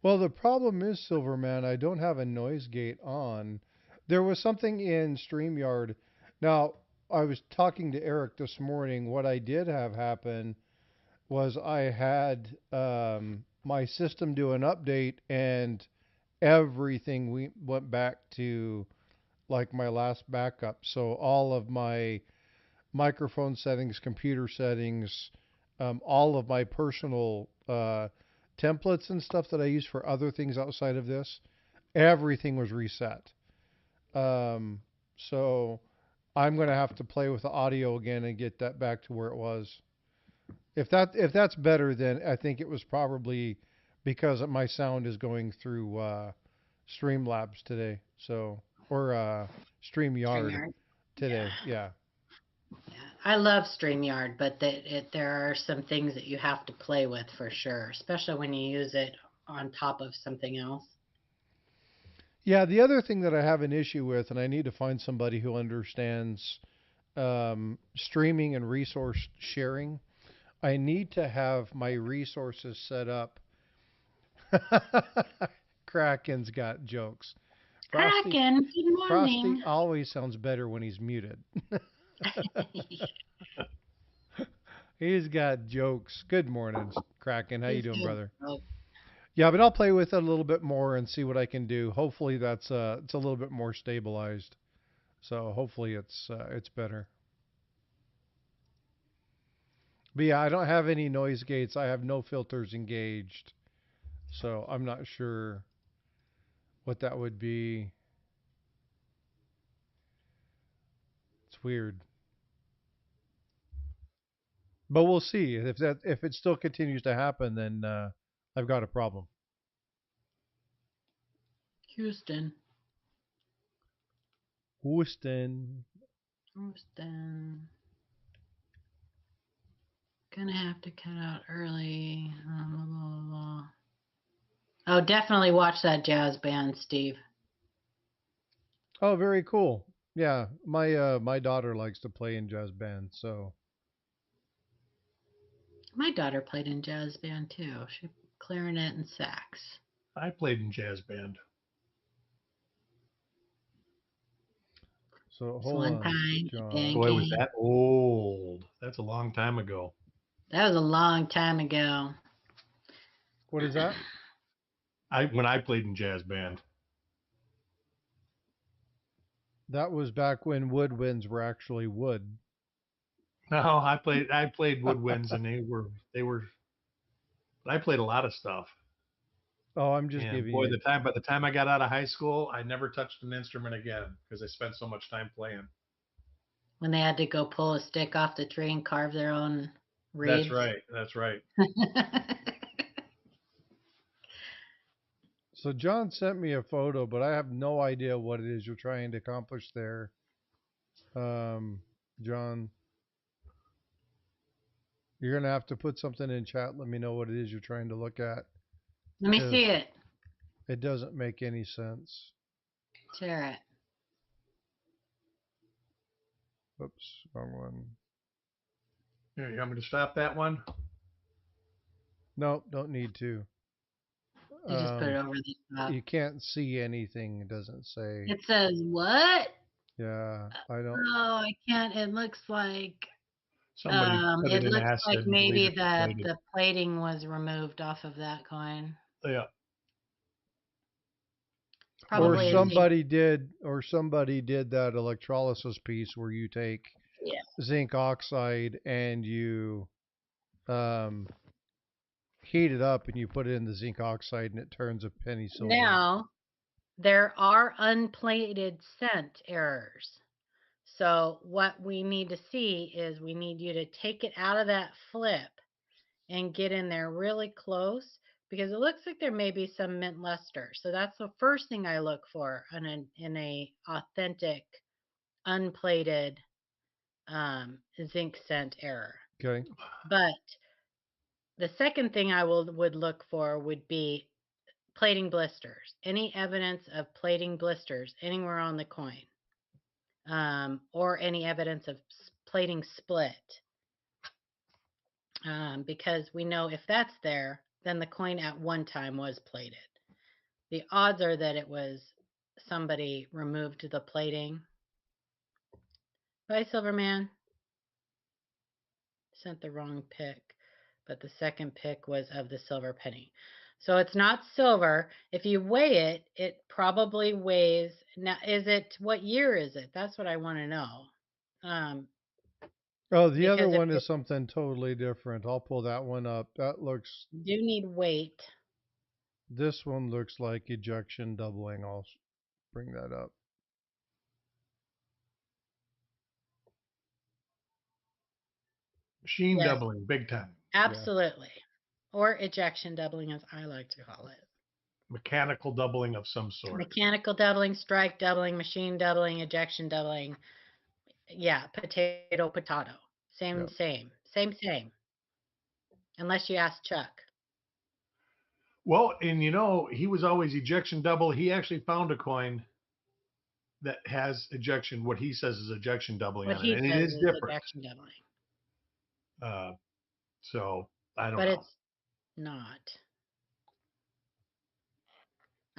Well, the problem is, Silverman, I don't have a noise gate on. There was something in StreamYard. Now, I was talking to Eric this morning. What I did have happen was I had my system do an update and everything we went back to like my last backup. So all of my microphone settings, computer settings, all of my personal templates and stuff that I use for other things outside of this, everything was reset. Um, so I'm going to have to play with the audio again and get that back to where it was. If that's better, then I think it was probably because my sound is going through Streamlabs today, so or StreamYard StreamYard. Yeah. today. Yeah. Yeah. I love StreamYard, but there are some things that you have to play with for sure, especially when you use it on top of something else. Yeah, the other thing that I have an issue with, and I need to find somebody who understands streaming and resource sharing, I need to have my resources set up. Kraken's got jokes. Kraken, good Frosty morning. always sounds better when he's muted. He's got jokes. Good morning, Kraken. How you He's doing, good. brother? Oh, Yeah, but I'll play with it a little bit more and see what I can do. Hopefully it's a little bit more stabilized. So hopefully it's better. But yeah, I don't have any noise gates. I have no filters engaged. So I'm not sure what that would be. It's weird. But we'll see. If it still continues to happen, then I've got a problem. Houston. Houston. Gonna have to cut out early. Blah, blah, blah. Oh, definitely watch that jazz band, Steve. Oh, very cool. Yeah, my daughter likes to play in jazz bands, so My daughter played in jazz band too. She clarinet and sax. I played in jazz band. hold One on, time, John. Boy, was that old. That's a long time ago. That was a long time ago. What is that? When I played in jazz band. That was back when woodwinds were actually wood. No, I played woodwinds and they were I played a lot of stuff. Oh, I'm just And giving boy, you. by the time I got out of high school, I never touched an instrument again because I spent so much time playing. When they had to go pull a stick off the tree and carve their own reeds. That's right. So John sent me a photo, but I have no idea what it is you're trying to accomplish there. John, you're gonna have to put something in chat. Let me know what it is you're trying to look at. Let me see it. It doesn't make any sense. Share it. Oops, wrong one. Here, you want me to stop that one? No, don't need to. You just put it over the top. You can't see anything. It doesn't say. It says what? Yeah, I don't. Oh, I can't. It looks like Somebody put it it in looks acid like and maybe deleted the plating was removed off of that coin. Yeah. Probably Or somebody did that electrolysis piece where you take zinc oxide and you heat it up and you put it in the zinc oxide and it turns a penny silver. Now, there are unplated scent errors. So what we need to see is we need you to take it out of that flip and get in there really close because it looks like there may be some mint luster. So that's the first thing I look for in a authentic unplated zinc scent error. Okay. But the second thing I would look for would be plating blisters. Any evidence of plating blisters anywhere on the coin, or any evidence of plating split. Because we know if that's there, then the coin at one time was plated. The odds are that it was somebody removed the plating. Bye, Silverman. Sent the wrong pick, but the second pick was of the silver penny. So it's not silver. If you weigh it, it probably weighs. Now, what year is it? That's what I want to know. The other one is something totally different. I'll pull that one up. That looks. Do need weight. This one looks like ejection doubling. I'll bring that up. Machine doubling, big time. Absolutely. Yeah. Or ejection doubling, as I like to call it. Mechanical doubling of some sort. Mechanical doubling, strike doubling, machine doubling, ejection doubling. Yeah, potato. Same. Unless you ask Chuck. Well, and he was always ejection double. He actually found a coin that has ejection, what he says is ejection doubling on it. And it is different. Ejection doubling. So I don't know. But it's not.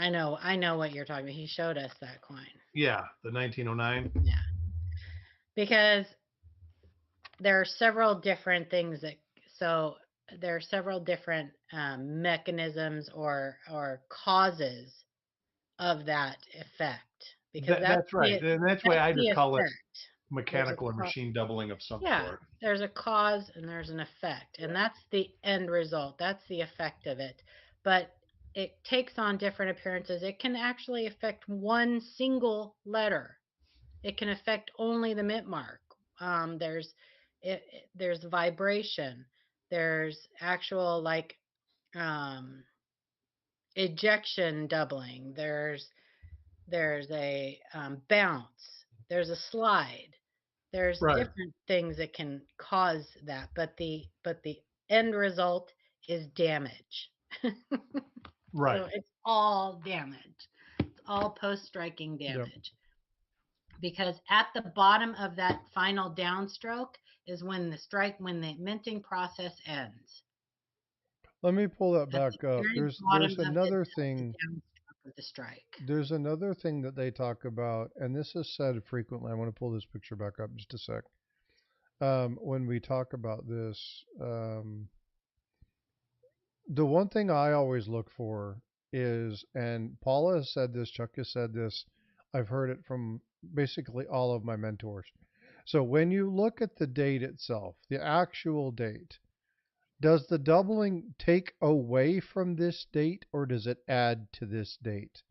I know what you're talking about. He showed us that coin. Yeah, the 1909. Yeah. Because there are several different things there are several different mechanisms or causes of that effect. Because That's right. And that's why I the just call it effect. There's a mechanical or machine doubling of some Yeah, sort. there's a cause and there's an effect, and that's the end result. That's the effect of it. But it takes on different appearances. It can actually affect one single letter. It can affect only the mint mark. There's there's vibration. There's actual like um, ejection doubling. There's a bounce. There's a slide. There's Right. different things that can cause that, but the end result is damage. Right. So it's all damage. It's all post-striking Yep. damage. Because at the bottom of that final downstroke is when the minting process ends. Let me pull that At the back up. very There's bottom of another the thing. downstroke of the strike. There's another thing that they talk about, and this is said frequently. I want to pull this picture back up just a sec. When we talk about this, the one thing I always look for is, and Paula has said this, Chuck has said this, I've heard it from basically all of my mentors. So when you look at the date itself, the actual date, does the doubling take away from this date or does it add to this date?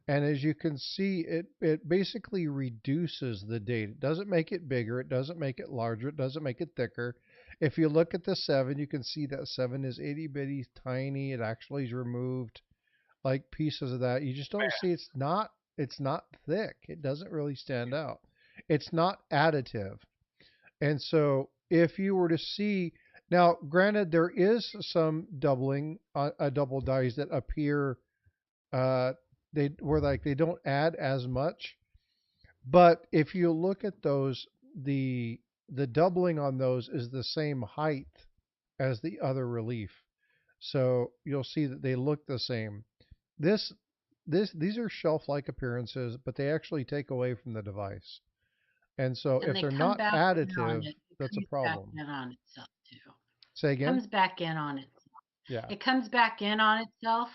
And as you can see, it basically reduces the date. It doesn't make it bigger. It doesn't make it larger. It doesn't make it thicker. If you look at the 7, you can see that 7 is itty bitty tiny. It actually is removed like pieces of that. You just don't see it's not thick. It doesn't really stand out. It's not additive. And so if you were to see now, granted, there is some doubling, double dies that appear uh, they don't add as much. But if you look at those, the doubling on those is the same height as the other relief. So you'll see that they look the same. This these are shelf-like appearances, but they actually take away from the device. And so And if they they're come not back in on additive, it. It that's a comes back problem. in on itself too. Say again? Comes back in on itself. Yeah. It comes back in on itself.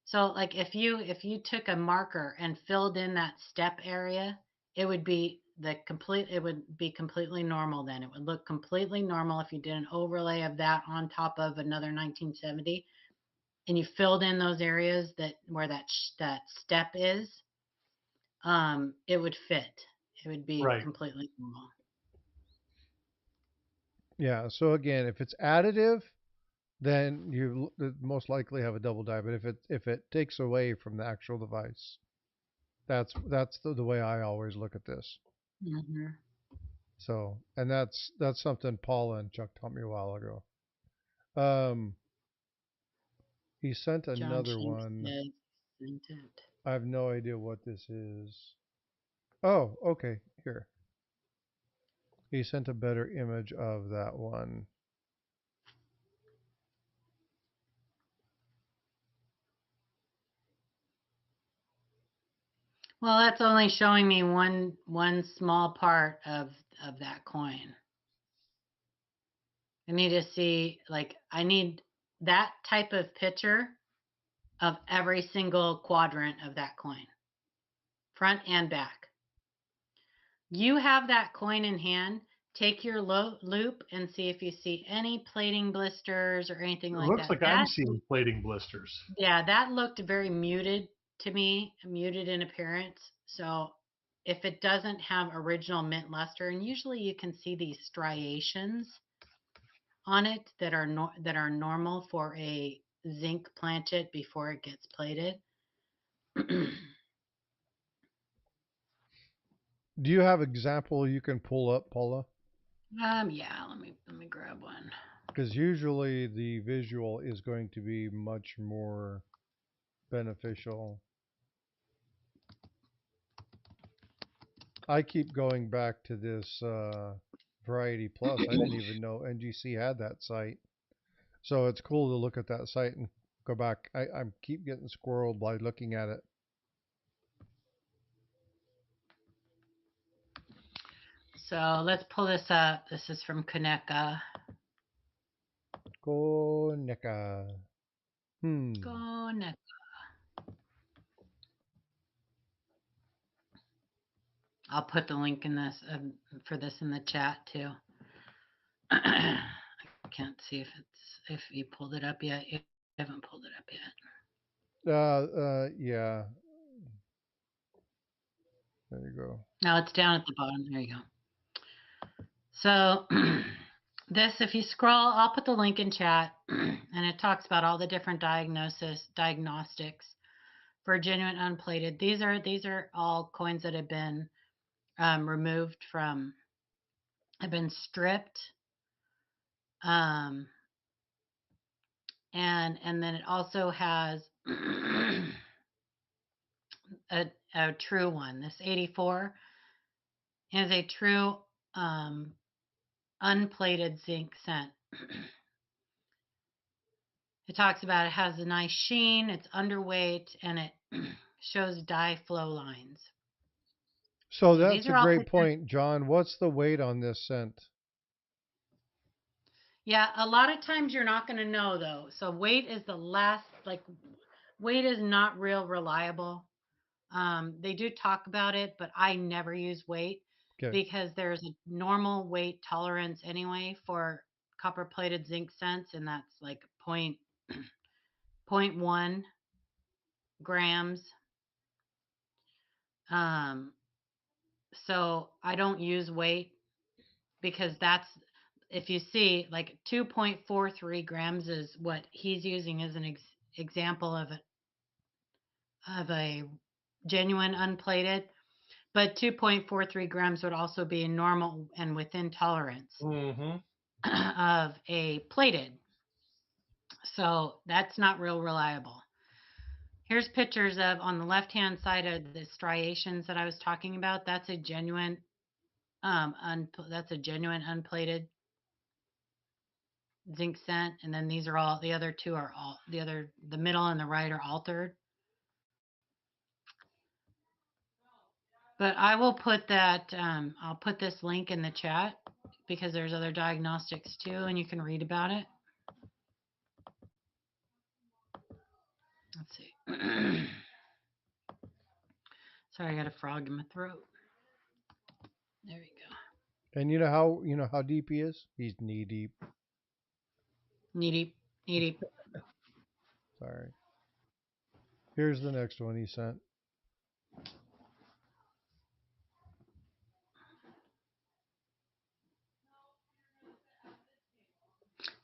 So like if you took a marker and filled in that step area, it would be completely normal then. It would look completely normal if you did an overlay of that on top of another 1970 and you filled in those areas where that step is, it would fit. It would be Right. completely normal. Yeah. So again, if it's additive, then you most likely have a double die. But if it takes away from the actual device, that's the way I always look at this. Mm-hmm. So, and that's something Paula and Chuck taught me a while ago. He sent John another Shanks one. sent it. I have no idea what this is. Oh, okay, here. He sent a better image of that one. Well, that's only showing me one small part of that coin. I need to see I need that type of picture of every single quadrant of that coin, front and back. You have that coin in hand. Take your loop and see if you see any plating blisters or anything It like looks that. like I'm seeing plating blisters. Yeah, that looked very muted to me, muted in appearance. So if it doesn't have original mint luster, and usually you can see these striations on it that are normal for a zinc planchet before it gets plated. Do you have example you can pull up, Paula? Yeah, let me grab one. Because usually the visual is going to be much more beneficial. I keep going back to this Variety Plus. I didn't even know NGC had that site. So it's cool to look at that site and Go back. I keep getting squirreled by looking at it. So let's pull this up. This is from Kaneka. Koneka. Kaneka. I'll put the link in this for this in the chat too. I can't see if you pulled it up yet. You haven't pulled it up yet. Yeah. There you go. No, it's down at the bottom. There you go. So this, if you scroll, I'll put the link in chat, and it talks about all the different diagnostics for genuine unplated. These are all coins that have been removed from, have been stripped, and then it also has a true one. This 84 is a true unplated zinc cent. It talks about it has a nice sheen, it's underweight, and it shows dye flow lines. So that's a great point, John. What's the weight on this scent? Yeah, a lot of times you're not going to know though. So weight is the last, weight is not real reliable. They do talk about it, but I never use weight because there's a normal weight tolerance anyway for copper plated zinc cents, and that's like 0.1 grams. So I don't use weight because that's, if you see, like 2.43 grams is what he's using as an example of a genuine unplated, but 2.43 grams would also be normal and within tolerance of a plated. So that's not real reliable. Here's pictures of, on the left-hand side of the striations that I was talking about. That's a genuine, unplated zinc cent, and then these are all, the other two are all, the middle and the right are altered. But I will put that, I'll put this link in the chat because there's other diagnostics too, and you can read about it. Let's see. Sorry, I got a frog in my throat. There we go. And you know how deep he is? He's knee deep. Knee deep, knee deep. Sorry. Here's the next one he sent.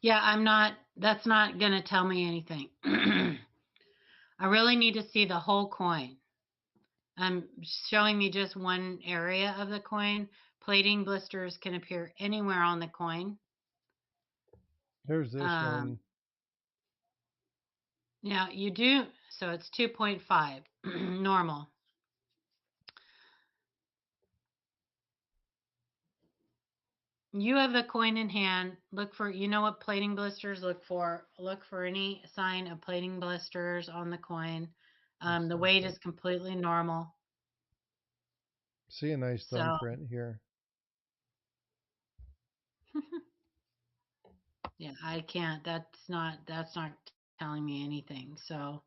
Yeah, that's not going to tell me anything. I really need to see the whole coin. I'm showing me just one area of the coin. Plating blisters can appear anywhere on the coin. Here's this one. Now you do, so it's 2.5 normal. You have the coin in hand. Look for, you know what plating blisters look for. Look for any sign of plating blisters on the coin. The weight is completely normal. See a nice thumbprint here. Yeah, I can't. That's not telling me anything. So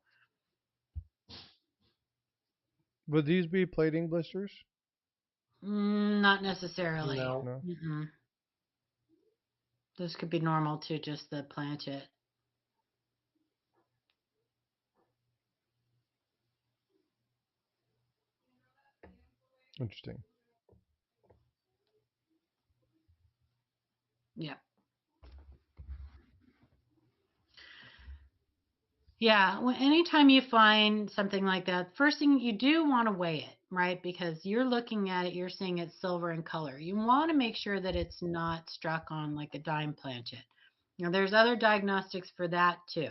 would these be plating blisters? Not necessarily. No. Those could be normal to just the planchet. Interesting. Yeah. Yeah. Well, anytime you find something like that, first thing you do want to weigh it, right? Because you're looking at it, you're seeing it's silver in color. You want to make sure that it's not struck on like a dime planchet. You know, there's other diagnostics for that too.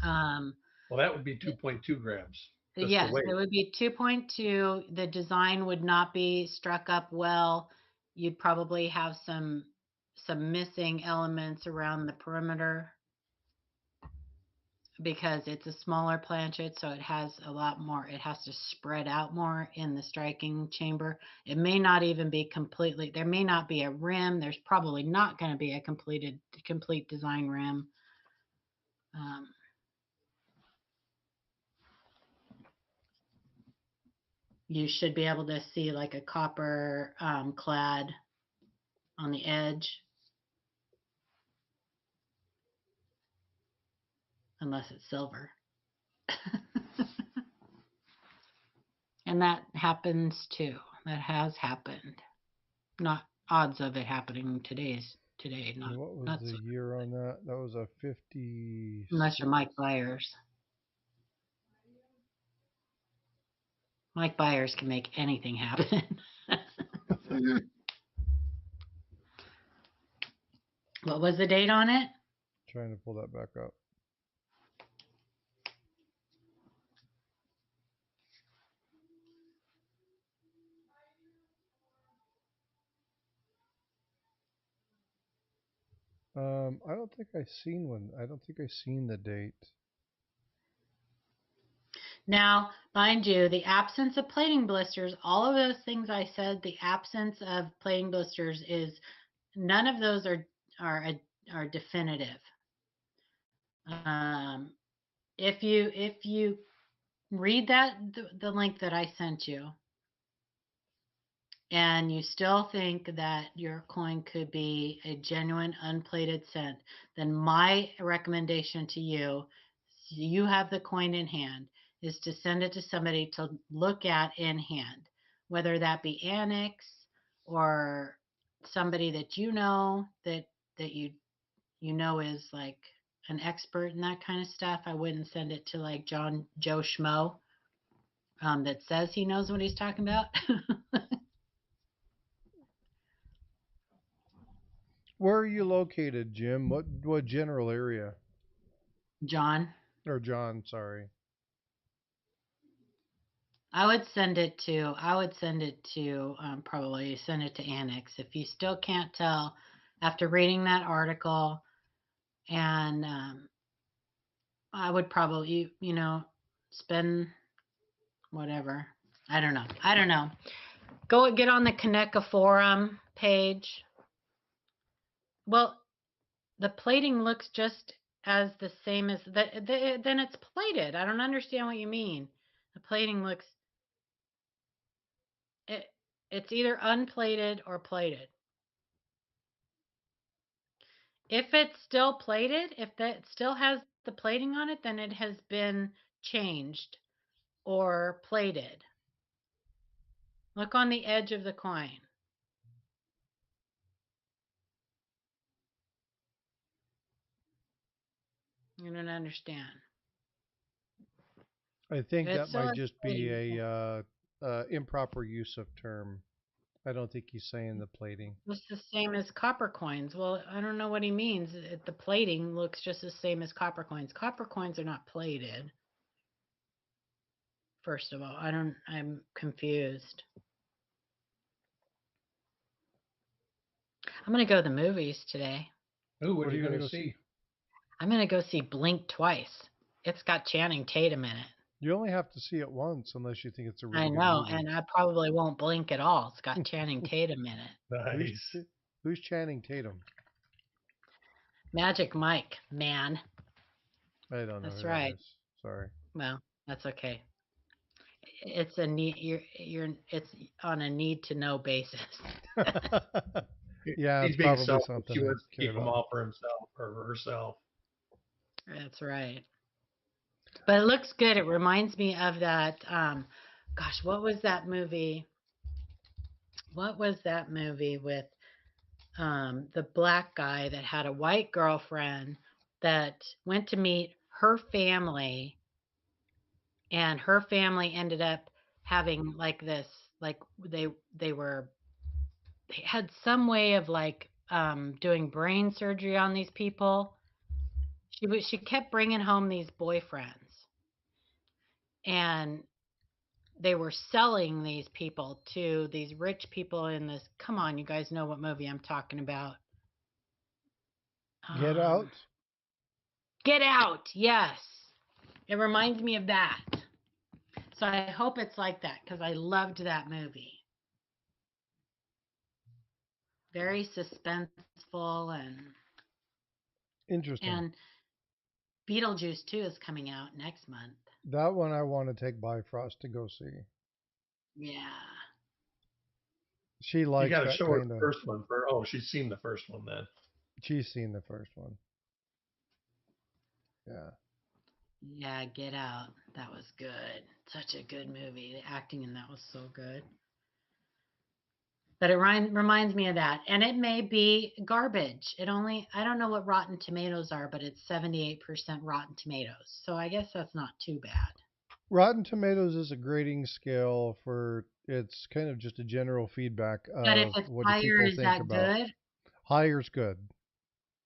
Well, that would be 2.2 grams. Yes, it would be 2.2. The design would not be struck up well. You'd probably have some missing elements around the perimeter. because it's a smaller planchet, so it has a lot more. It has to spread out more in the striking chamber. It may not even be completely. There may not be a rim. There's probably not going to be a complete design rim. You should be able to see like a copper clad on the edge, unless it's silver. And that happens too. That has happened. Not odds of it happening today. Not, What was not the so, year on that? That was a 50. unless you're Mike Byers. Mike Byers can make anything happen. What was the date on it? Trying to pull that back up. I don't think I've seen one. I don't think I've seen the date. Now, mind you, the absence of plating blisters, all of those things I said, the absence of plating blisters is, none of those are definitive. If you read the link that I sent you, and you still think that your coin could be a genuine unplated cent, then my recommendation to you, you have the coin in hand, is to send it to somebody to look at in hand, whether that be Annex or somebody that you know that you know is like an expert in that kind of stuff. I wouldn't send it to like Joe Schmo that says he knows what he's talking about. Where are you located, Jim? What general area? John, Or John, sorry. I would send it to probably send it to Annex. If you still can't tell after reading that article, and I would probably, spend whatever. I don't know. Go get on the Kaneka forum page. Well, the plating looks just as the same as that. Then it's plated. I don't understand what you mean. The plating looks. It's either unplated or plated. If it's still plated, if that still has the plating on it, then it has been changed or plated. Look on the edge of the coin. I don't understand. I think It's that might still just be a improper use of term. I don't think he's saying the plating. It's the same as copper coins. Well, I don't know what he means. The plating looks just the same as copper coins. Copper coins are not plated. First of all, I'm confused. I'm going to go to the movies today. Ooh, what What are are you you going gonna to go see? I'm going to go see Blink twice. It's got Channing Tatum in it. You only have to see it once unless you think it's a really I good know, movie. and I probably won't blink at all. It's got Channing Tatum in it. Nice. Who's Channing Tatum? Magic Mike, man. I don't know That's who right. that is. Sorry. Well, that's okay. It's a need. It's on a need to know basis. Yeah, He's it's being probably selfish. something He I wants to care keep them about. all for himself or herself. That's right. But it looks good. It reminds me of that. Gosh, what was that movie? What was that movie with the black guy that had a white girlfriend that went to meet her family, and her family ended up having like this, like they had some way of like doing brain surgery on these people. She kept bringing home these boyfriends, and they were selling these people to these rich people in this. Come on, you guys know what movie I'm talking about. Get Out? Get Out. Yes. It reminds me of that. So I hope it's like that because I loved that movie. Very suspenseful Interesting. and Beetlejuice 2 is coming out next month. That one I want to take Bifrost to go see. Yeah. She You likes got to that show her kind the of. first one for. Oh, she's seen the first one then. She's seen the first one. Yeah. Yeah, Get Out. That was good. Such a good movie. The acting in that was so good. But it reminds me of that. And it may be garbage. I don't know what Rotten Tomatoes are, but it's 78% Rotten Tomatoes. So I guess that's not too bad. Rotten Tomatoes is a grading scale for it's kind of just a general feedback But if of it's what do higher, people is think that about. good? Higher's good.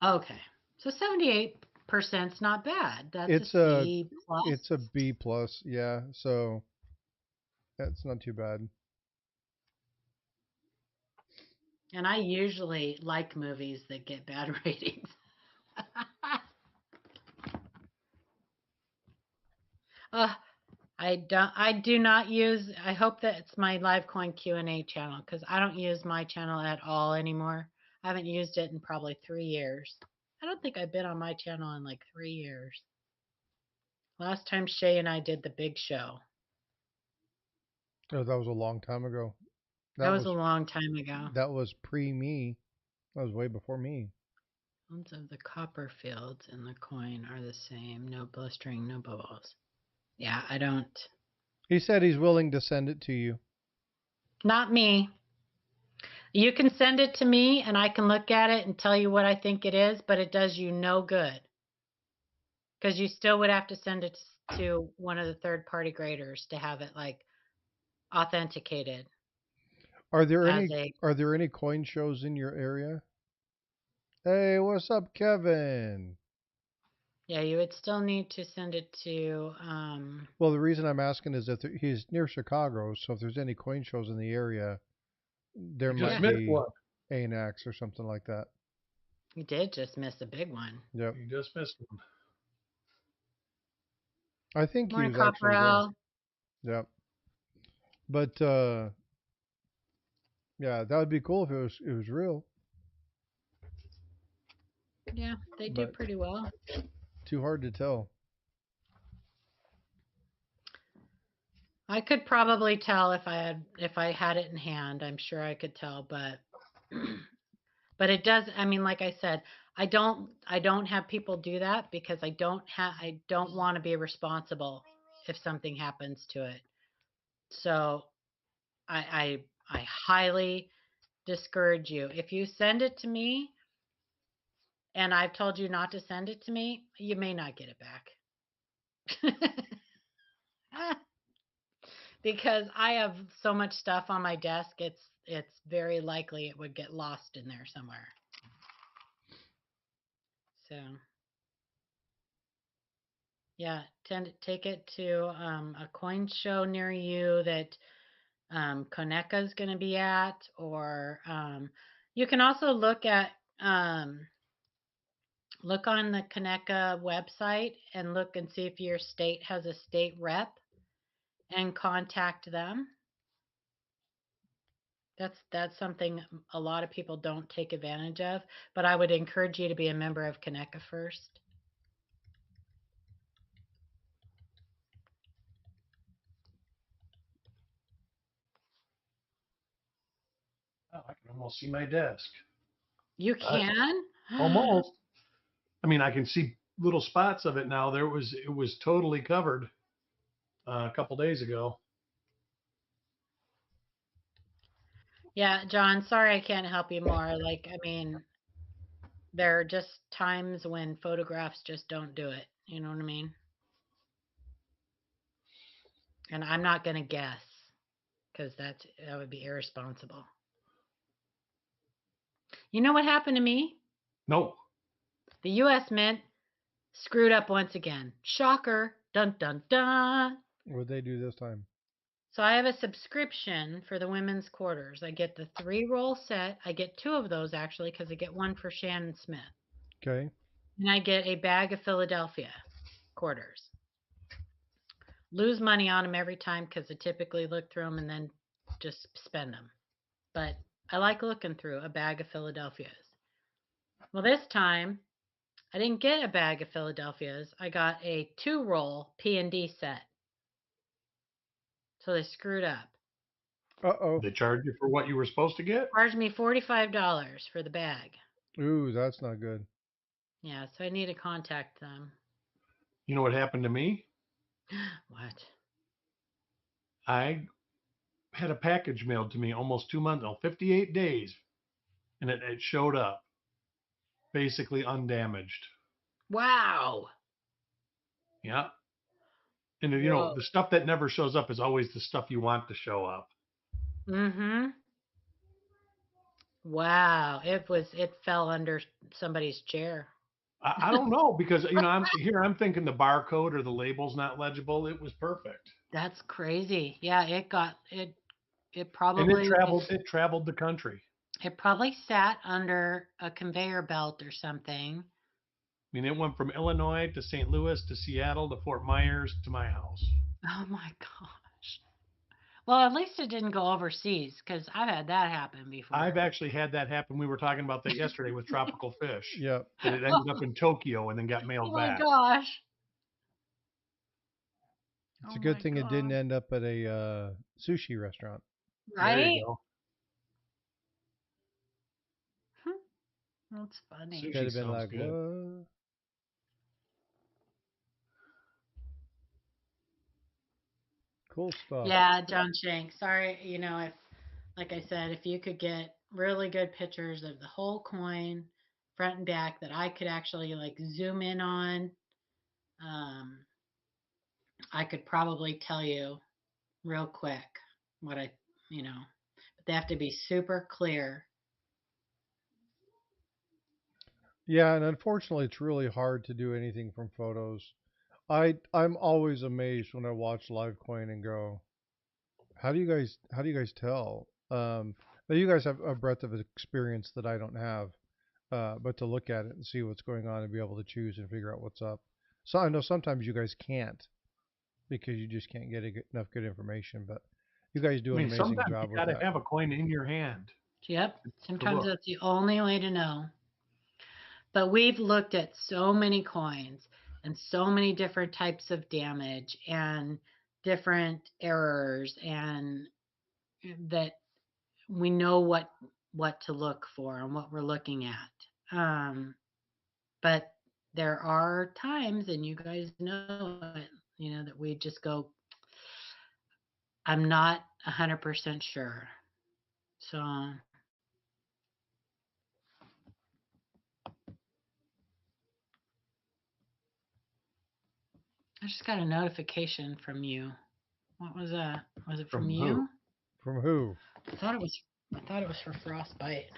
Okay. So 78%'s not bad. That's It's a a C plus. it's a B plus, yeah. So that's not too bad. And I usually like movies that get bad ratings. uh, I do not use, I hope that it's my Livecoin Q&A channel because I don't use my channel at all anymore. I haven't used it in probably 3 years. I don't think I've been on my channel in like 3 years. Last time Shay and I did the big show. Oh, that was a long time ago. That was a long time ago. That was pre me. That was way before me. Ones of the copper fields and the coin are the same. No blistering, no bubbles. Yeah, I don't. He said he's willing to send it to you. Not me. You can send it to me and I can look at it and tell you what I think it is, but it does you no good. Because you still would have to send it to one of the third-party graders to have it like authenticated. Are there any coin shows in your area? Hey, what's up, Kevin? Yeah, you would still need to send it to. Well, the reason I'm asking is that he's near Chicago, so if there's any coin shows in the area, there You might just missed be one. ANAX or something like that. You did just miss a big one. Yep. You just missed one. I think he Morning, was actually there. Copperell. Yep. But yeah, that would be cool if it was real. Yeah, they do pretty well. Too hard to tell. I could probably tell if I had it in hand. I'm sure I could tell, but but it does. I mean, like I said, I don't have people do that because I don't want to be responsible if something happens to it. So I highly discourage you. If you send it to me and I've told you not to send it to me, you may not get it back. Because I have so much stuff on my desk, it's very likely it would get lost in there somewhere. So yeah, take it to a coin show near you that Koneka is going to be at, or you can also look on the Koneka website and look and see if your state has a state rep and contact them. That's something a lot of people don't take advantage of, but I would encourage you to be a member of Koneka first. Oh, I can almost see my desk. You can? Almost. I mean, I can see little spots of it now. It was totally covered a couple days ago. Yeah, John, sorry I can't help you more. Like, I mean, there are just times when photographs just don't do it. You know what I mean? And I'm not going to guess because that would be irresponsible. You know what happened to me? No. The U.S. Mint screwed up once again. Shocker. Dun, dun, dun. What did they do this time? So I have a subscription for the women's quarters. I get the 3-roll set. I get 2 of those actually because I get one for Shannon Smith. Okay. And I get a bag of Philadelphia quarters. lose money on them every time because I typically look through them and then just spend them. But I like looking through a bag of Philadelphias. Well, this time I didn't get a bag of Philadelphias. I got a 2-roll P&D set. So they screwed up. Uh-oh. They charge you for what you were supposed to get? Charged me $45 for the bag. Ooh, that's not good. Yeah, so I need to contact them. You know what happened to me? What? I had a package mailed to me almost 2 months, 58 days, and it showed up basically undamaged. Wow. Yeah. And Whoa. the stuff that never shows up is always the stuff you want to show up. Mm-hmm. Wow. It fell under somebody's chair. I don't know, because I'm thinking the barcode or the label's not legible. It was perfect. That's crazy. Yeah, it And probably it traveled the country. it probably sat under a conveyor belt or something. I mean, it went from Illinois to St. Louis to Seattle to Fort Myers to my house. Oh my gosh. Well, at least it didn't go overseas because I've had that happen before. I've actually had that happen. We were talking about that yesterday with tropical fish. Yep. That it ended up in Tokyo and then got mailed back. Oh my gosh. It's a good thing it didn't end up at a sushi restaurant. Right? There you go. That's funny. Sushi Could have been sounds like, good. what? Cool stuff. Yeah, John Shank. Sorry, if, like I said, if you could get really good pictures of the whole coin, front and back, that I could actually like zoom in on, I could probably tell you real quick what but they have to be super clear. Yeah, and unfortunately, it's really hard to do anything from photos. I'm always amazed when I watch live coin and go, how do you guys tell? Now you guys have a breadth of experience that I don't have, but to look at it and see what's going on and be able to choose and figure out what's up. So I know sometimes you guys can't because you just can't get enough good information, but you guys do an amazing sometimes job you with got to that. have a coin in your hand. Yep. Sometimes look. that's the only way to know. But we've looked at so many coins and so many different types of damage and different errors, and that we know what to look for and what we're looking at. But there are times, and you guys know it, that we just go, I'm not 100% sure. So I just got a notification from you. What was that? Was it from From you? who? From who? I thought it was for Frostbyte.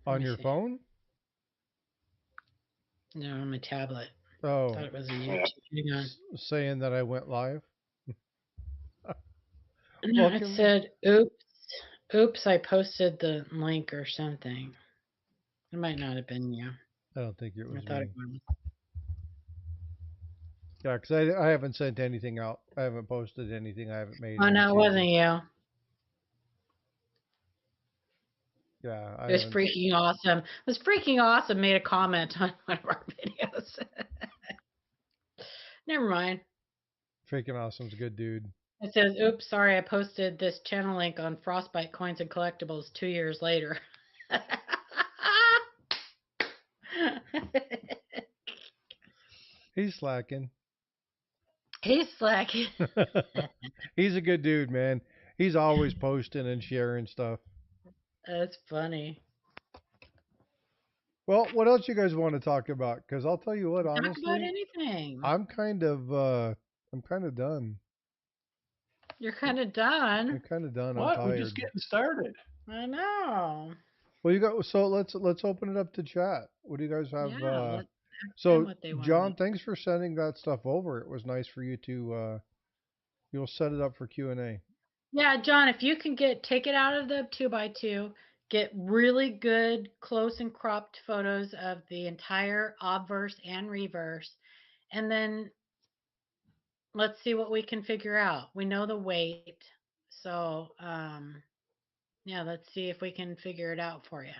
On your phone? No, on my tablet. Oh, I thought it was a YouTube. Hang on. saying that I went live. No, Welcome. it said, oops, I posted the link or something. It might not have been you. I don't think it was I thought me. it was. Yeah, because I haven't sent anything out. I haven't posted anything. I haven't made. Oh any no, it changes. wasn't you. Yeah, It was freaking awesome. It was freaking awesome. Made a comment on one of our videos. Never mind. Freaking awesome's a good dude. It says, oops, sorry, I posted this channel link on Frostbyte Coins and Collectibles 2 years later. He's slacking. He's slacking. He's a good dude, man. He's always posting and sharing stuff. That's funny. Well, what else you guys want to talk about? Because I'll tell you what, honestly, Talk about anything. I'm kind of done. You're kind of done. I'm kind of done. What? I'm We're tired. just getting started. I know. Well, so let's open it up to chat. What do you guys have? Yeah, let them So, what they want. John, thanks for sending that stuff over. It was nice for you to. You'll set it up for Q&A. Yeah, John, if you can take it out of the 2x2, get really good close and cropped photos of the entire obverse and reverse, And then let's see what we can figure out. We know the weight. So, yeah, let's see if we can figure it out for you.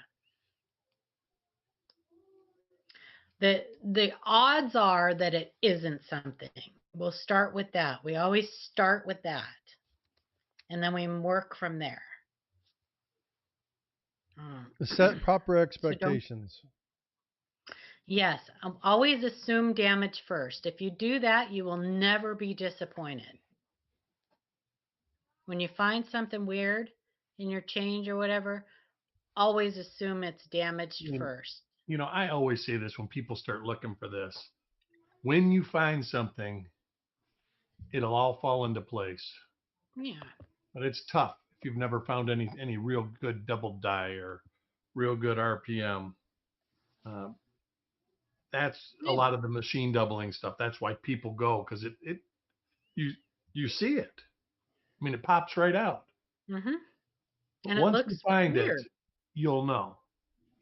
The odds are that it isn't something. We'll start with that. We always start with that. And then we work from there. Set proper So expectations. yes, always assume damage first. If you do that, you will never be disappointed. When you find something weird in your change or whatever, always assume it's damaged first. I always say this when people start looking for this. When you find something, it'll all fall into place. Yeah. But it's tough if you've never found any real good double die or real good RPM. That's a lot of the machine doubling stuff. That's why people go, because you see it. I mean, it pops right out. Mm-hmm. But And it once looks you find weird. it, you'll know.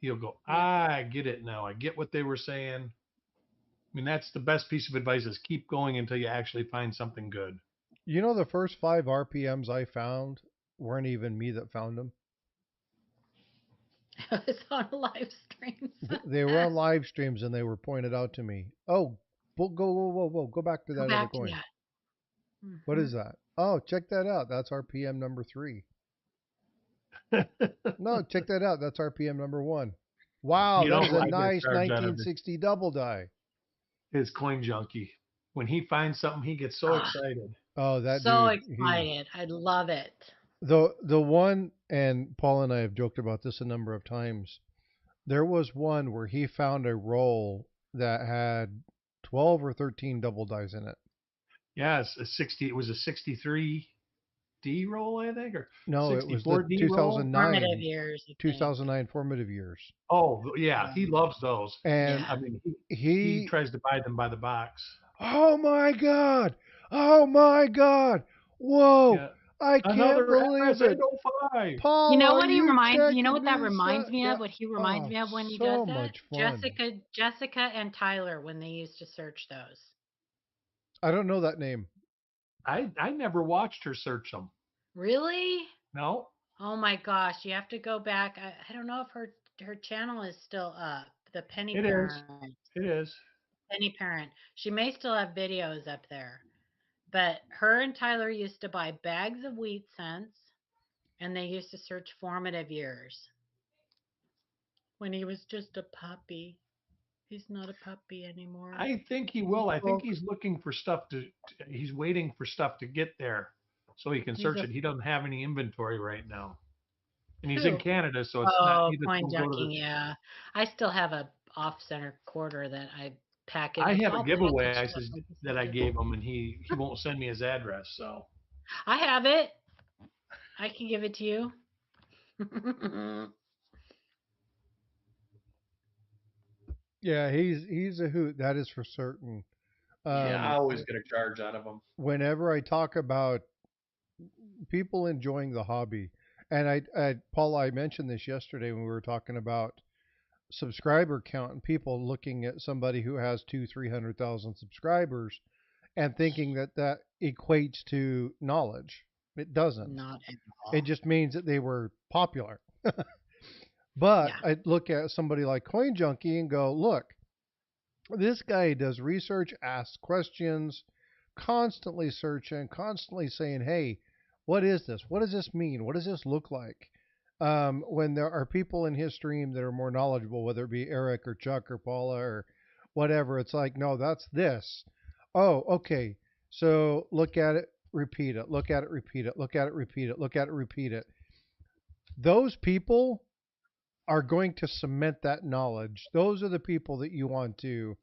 You'll go, I get it now. I get what they were saying. I mean, that's the best piece of advice is keep going until you actually find something good. You know, the first 5 RPMs I found weren't even me that found them. It's on a live stream. They were on live streams and they were pointed out to me. Oh, go back to Go that back other to coin. that. What is that? Oh, check that out. That's RPM number 3. No, check that out. That's RPM number 1. Wow, You that know is who a I get a nice charge out of it? 1960 double die. Is Coin Junkie. When he finds something, he gets so excited. Oh, that So dude. excited. I love it. The one, and Paul and I have joked about this a number of times. There was one where he found a roll that had 12 or 13 double dies in it. Yeah, it was a 63 D roll, I think, or No, it was 64 the D roll. 2009 Formative years. 2009 formative years. Oh yeah, he loves those. And Yeah. I mean, he he tries to buy them by the box. oh my god. Oh my god. Whoa. Yeah. I can't Another believe it. FS805. Paul, You know are what he you reminds? You know checking what that this reminds out? me Yeah. of? What he reminds Oh, me of when he does so that? much fun. Jessica and Tyler when they used to search those. I don't know that name. I never watched her search them. Really? No. Oh my gosh! You have to go back. I don't know if her channel is still up. The Penny It is. Parent. It is. Penny Parent. She may still have videos up there. But her and Tyler used to buy bags of wheat cents, and they used to search formative years when he was just a puppy. He's not a puppy anymore. I think he will. I think he's looking for stuff he's waiting for stuff to get there so he can search it. He doesn't have any inventory right now. And he's in Canada, so it's not, he just Coin won't go to junking, the, yeah. I still have a off-center quarter that I package. I have a I'll giveaway package that I gave him, and he won't send me his address. So I have it. I can give it to you. Yeah, he's a hoot. That is for certain. yeah, I always get a charge out of him. Whenever I talk about people enjoying the hobby, and Paul, I mentioned this yesterday when we were talking about subscriber count and people looking at somebody who has 300,000 subscribers and thinking that that equates to knowledge. It doesn't. Not at all. It just means that they were popular. But Yeah. I look at somebody like Coin Junkie and go, look, this guy does research, asks questions, constantly searching, constantly saying, hey, what is this? What does this mean? What does this look like? When there are people in his stream that are more knowledgeable, whether it be Eric or Chuck or Paula or whatever, it's like, no, that's this. Oh, okay. So look at it, repeat it, look at it, repeat it, look at it, repeat it, look at it, repeat it. Those people are going to cement that knowledge. Those are the people that you want to.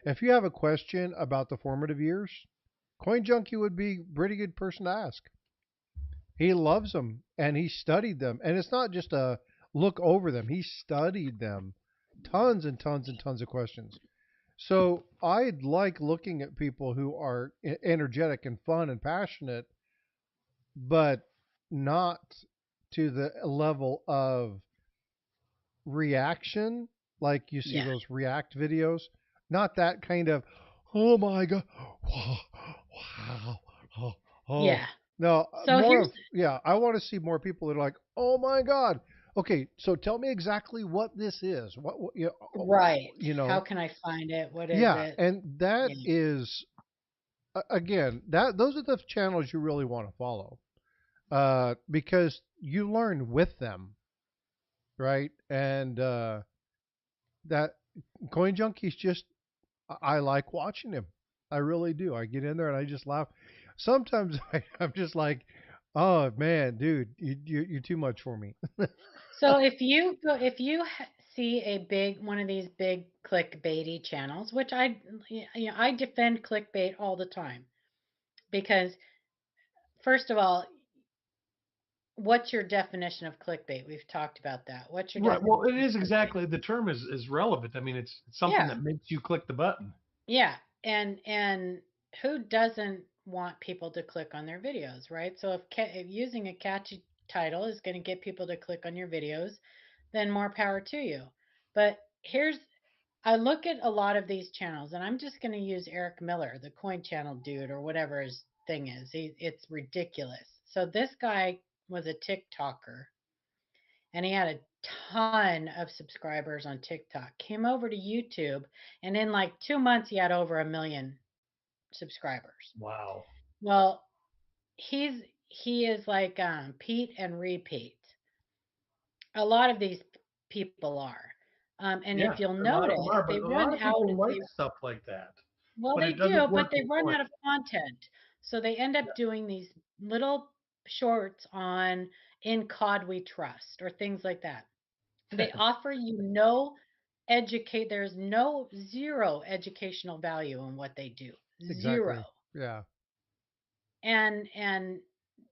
If you have a question about the formative years, Coin Junkie would be a pretty good person to ask. He loves them and he studied them. And it's not just a look over them, he studied them. Tons and tons and tons of questions. So I like looking at people who are energetic and fun and passionate, but not to the level of reaction like you see those react videos. Not that kind of, oh my God, wow, wow, oh, oh. Yeah. No, So more here's of, yeah, I want to see more people that are like, oh my God. Okay, so tell me exactly what this is. What right. you How know, can I find it? What is yeah, it? and that Yeah. is again, that those are the channels you really want to follow. Because you learn with them, right? And that Coin Junkie's just, I like watching him. I really do. I get in there and I just laugh. Sometimes I'm just like, oh man, dude, you're too much for me. So if you see a big one of these big clickbaity channels, which I defend clickbait all the time because first of all, what's your definition of clickbait? We've talked about that. What's your Right. Well, it definition is of clickbait? exactly the term is relevant. I mean, it's something Yeah, that makes you click the button. yeah, and who doesn't want people to click on their videos, right? So if using a catchy title is going to get people to click on your videos, then more power to you. But here's I look at a lot of these channels, and I'm just going to use Eric Miller, the coin channel dude, or whatever his thing is. It's ridiculous. So this guy was a TikToker, and he had a ton of subscribers on TikTok. Came over to YouTube, and in like 2 months, he had over 1 million subscribers. Wow. Well, he is like Pete and repeat. A lot of these people are. And Yeah, if you'll a lot of them notice, are, they but a lot run of out. people like stuff like that. Well, But they it doesn't do, but work they with run coins. out of content. So they end up doing these little shorts on In God We Trust or things like that. They offer you no educate there's no zero educational value in what they do. Zero. Exactly. Yeah. And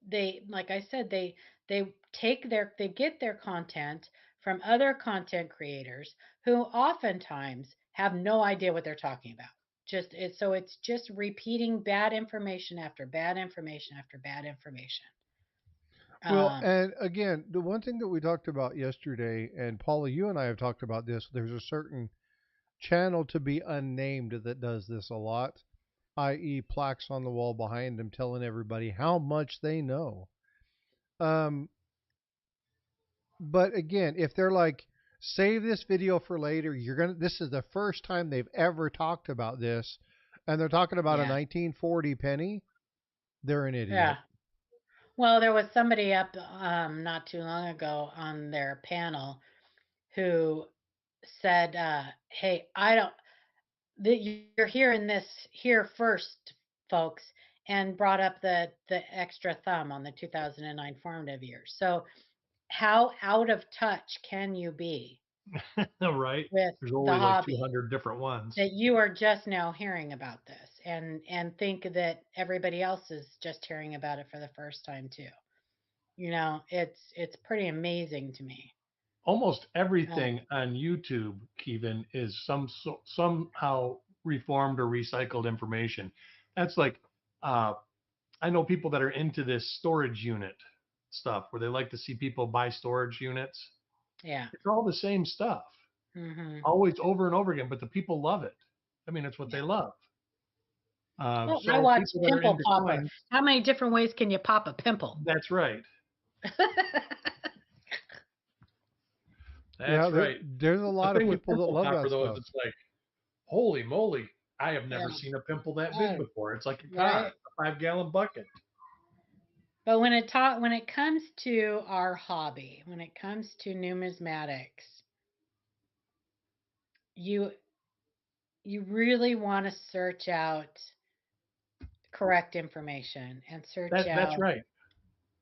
they like I said, they get their content from other content creators who oftentimes have no idea what they're talking about. It's just repeating bad information after bad information after bad information. Well, Um, and again, the one thing that we talked about yesterday, and Paula, you and I have talked about this. There's a certain channel to be unnamed that does this a lot, i.e., plaques on the wall behind them telling everybody how much they know. Um, but again, if they're like, save this video for later, this is the first time they've ever talked about this, and they're talking about a yeah, 1940 penny, they're an yeah. idiot. Well, there was somebody up not too long ago on their panel who said, "Hey, I don't that you're hearing this here first, folks," and brought up the extra thumb on the 2009 formative years. So, how out of touch can you be Right? with There's the only like hobby 200 different ones. that you are just now hearing about this and think that everybody else is just hearing about it for the first time too? It's pretty amazing to me. Almost Um, everything on YouTube, Kevin, is somehow reformed or recycled information. That's like, uh, I know people that are into this storage unit stuff where they like to see people buy storage units. yeah. It's all the same stuff, Hmm. always over and over again, but the people love it. I mean, it's what they Yeah. love. Well, I So watch people that are Pimple into Popper. coins, How many different ways can you pop a pimple? that's right. Yeah, That's right. there's a The lot of thing with people that pimple love popper that though is stuff. it's like, holy moly, I have Yeah. never seen a pimple that big Oh, before. It's like a car, right. a 5-gallon bucket. But when it comes to our hobby, when it comes to numismatics, you you really want to search out correct information and search That's out, right.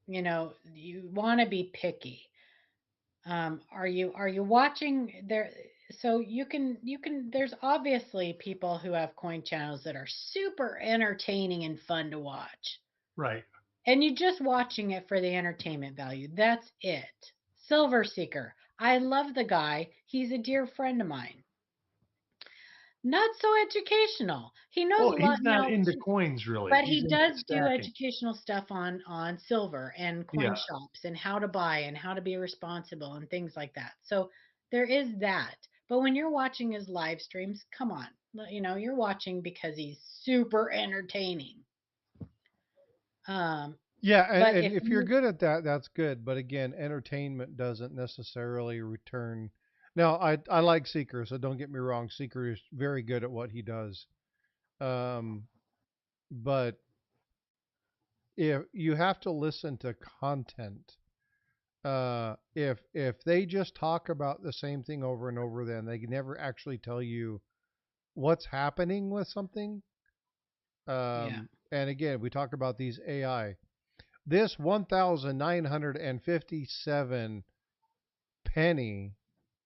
you want to be picky. Are you watching there? So there's obviously people who have coin channels that are super entertaining and fun to watch. Right. And you're just watching it for the entertainment value. That's it. Silver Seeker. I love the guy. He's a dear friend of mine. Not so educational. He knows Well, a lot he's not now, into coins really. but He's he into does do stacking. educational stuff on silver and coin Yeah. shops and how to buy and how to be responsible and things like that. So there is that. But when you're watching his live streams, come on. You're watching because he's super entertaining. Yeah, But and if if you're you, good at that, that's good. But again, entertainment doesn't necessarily return. Now, I like Seeker, so don't get me wrong. Seeker is very good at what he does. Um, but if you have to listen to content, if they just talk about the same thing over and over, then they never actually tell you what's happening with something. yeah, And again, we talk about these AI. This 1,957 penny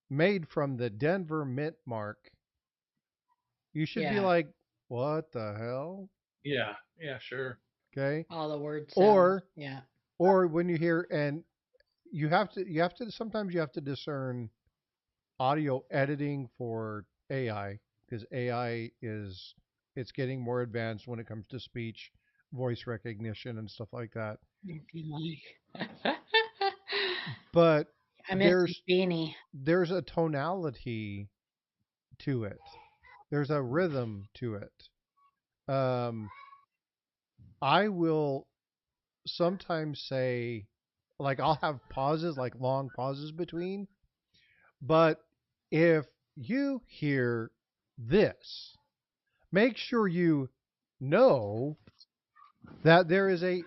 made from the Denver Mint mark, you should be yeah, like, what the hell? Yeah. Yeah. Sure. Okay. all the word salad. Or Yeah, or when you hear, and you have to sometimes you have to discern audio editing for AI, because AI is it's getting more advanced when it comes to speech, voice recognition and stuff like that. you'd be like, But I miss there's Beanie. there's a tonality to it. There's a rhythm to it. Um, I will sometimes say, like, I'll have pauses, like long pauses between, but if you hear this, make sure you know that there is a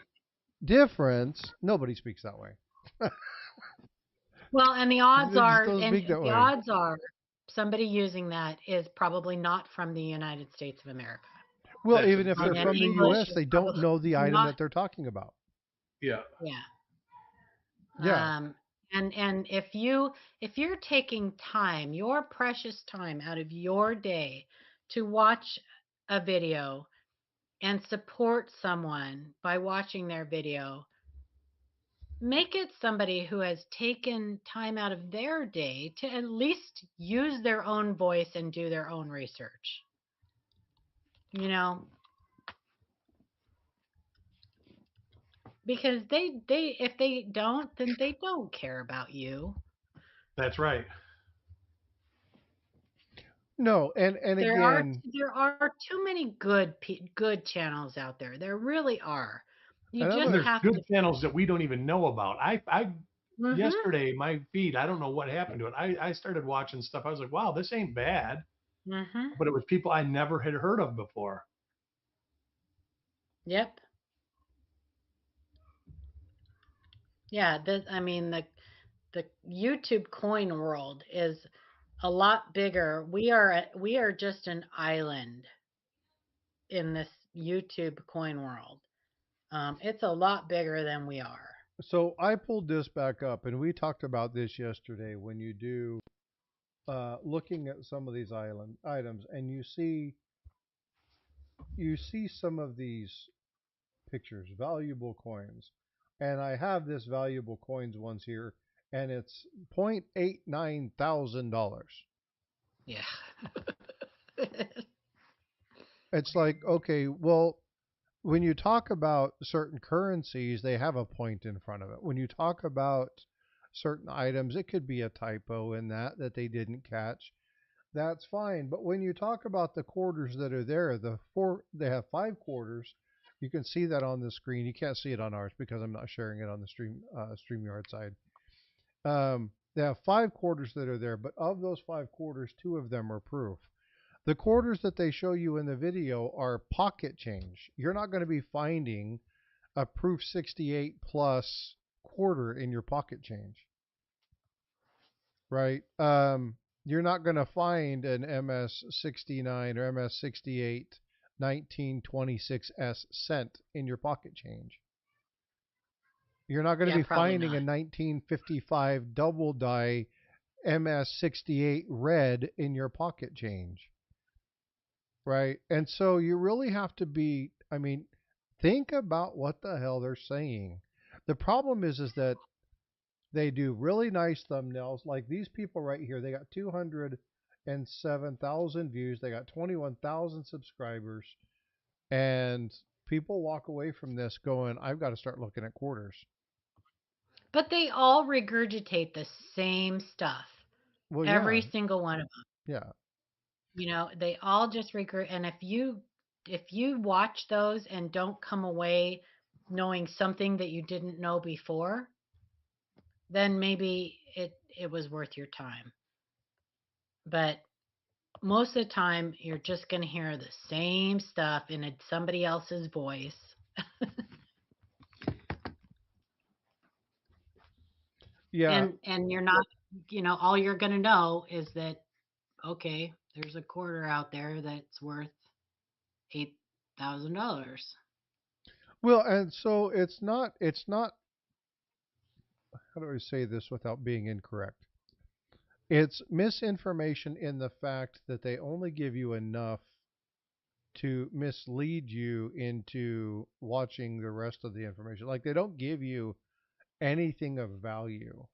difference. Nobody speaks that way. Well, and They just don't speak that the way. odds are somebody using that is probably not from the United States of America. Well, That's even if they're And from the English U.S., is they don't probably know the item not. that they're talking about. Yeah. Yeah. Yeah. And if you're taking time, your precious time out of your day to watch a video and support someone by watching their video, make it somebody who has taken time out of their day to at least use their own voice and do their own research. You know, because they if they don't, then they don't care about you. That's right. No, and There are again, there are too many good channels out there. There really are. You and I'm just And a there's have good to. channels that we don't even know about. I Mhm. yesterday my feed, I don't know what happened to it. I started watching stuff. I was like, wow, this ain't bad. Mhm. But it was people I never had heard of before. Yep. Yeah, I mean the YouTube coin world is a lot bigger. We are just an island in this YouTube coin world. It's a lot bigger than we are. So I pulled this back up, and we talked about this yesterday. When you do looking at some of these island items, and you see some of these pictures, valuable coins, and I have this valuable coins ones here, and it's $0.89 thousand. Yeah. It's like, okay, well, when you talk about certain currencies, they have a point in front of it. When you talk about certain items, it could be a typo in that they didn't catch. That's fine. But when you talk about the quarters that are there, they have 5 quarters. You can see that on the screen. You can't see it on ours because I'm not sharing it on the StreamYard side. They have 5 quarters that are there, but of those 5 quarters, 2 of them are proof. The quarters that they show you in the video are pocket change. You're not going to be finding a proof 68 plus quarter in your pocket change, right? You're not going to find an MS69 or MS68 1926S cent in your pocket change. You're not going to Yeah, be probably finding a not. 1955 double die MS68 red in your pocket change, right? And so you really have to be, I mean, think about what the hell they're saying. The problem is that they do really nice thumbnails. Like these people right here, they got 207,000 views. They got 21,000 subscribers. And people walk away from this going, I've got to start looking at quarters. But they all regurgitate the same stuff. Well, Every yeah. single one of them. Yeah. They all just recruit. And if you watch those and don't come away knowing something that you didn't know before, then maybe it was worth your time. But most of the time, you're just going to hear the same stuff in somebody else's voice. Yeah. And you're not, all you're going to know is that, okay, there's a quarter out there that's worth $8,000. Well, and so it's not, how do I say this without being incorrect? It's misinformation in the fact that they only give you enough to mislead you into watching the rest of the information. Like they don't give you anything of value.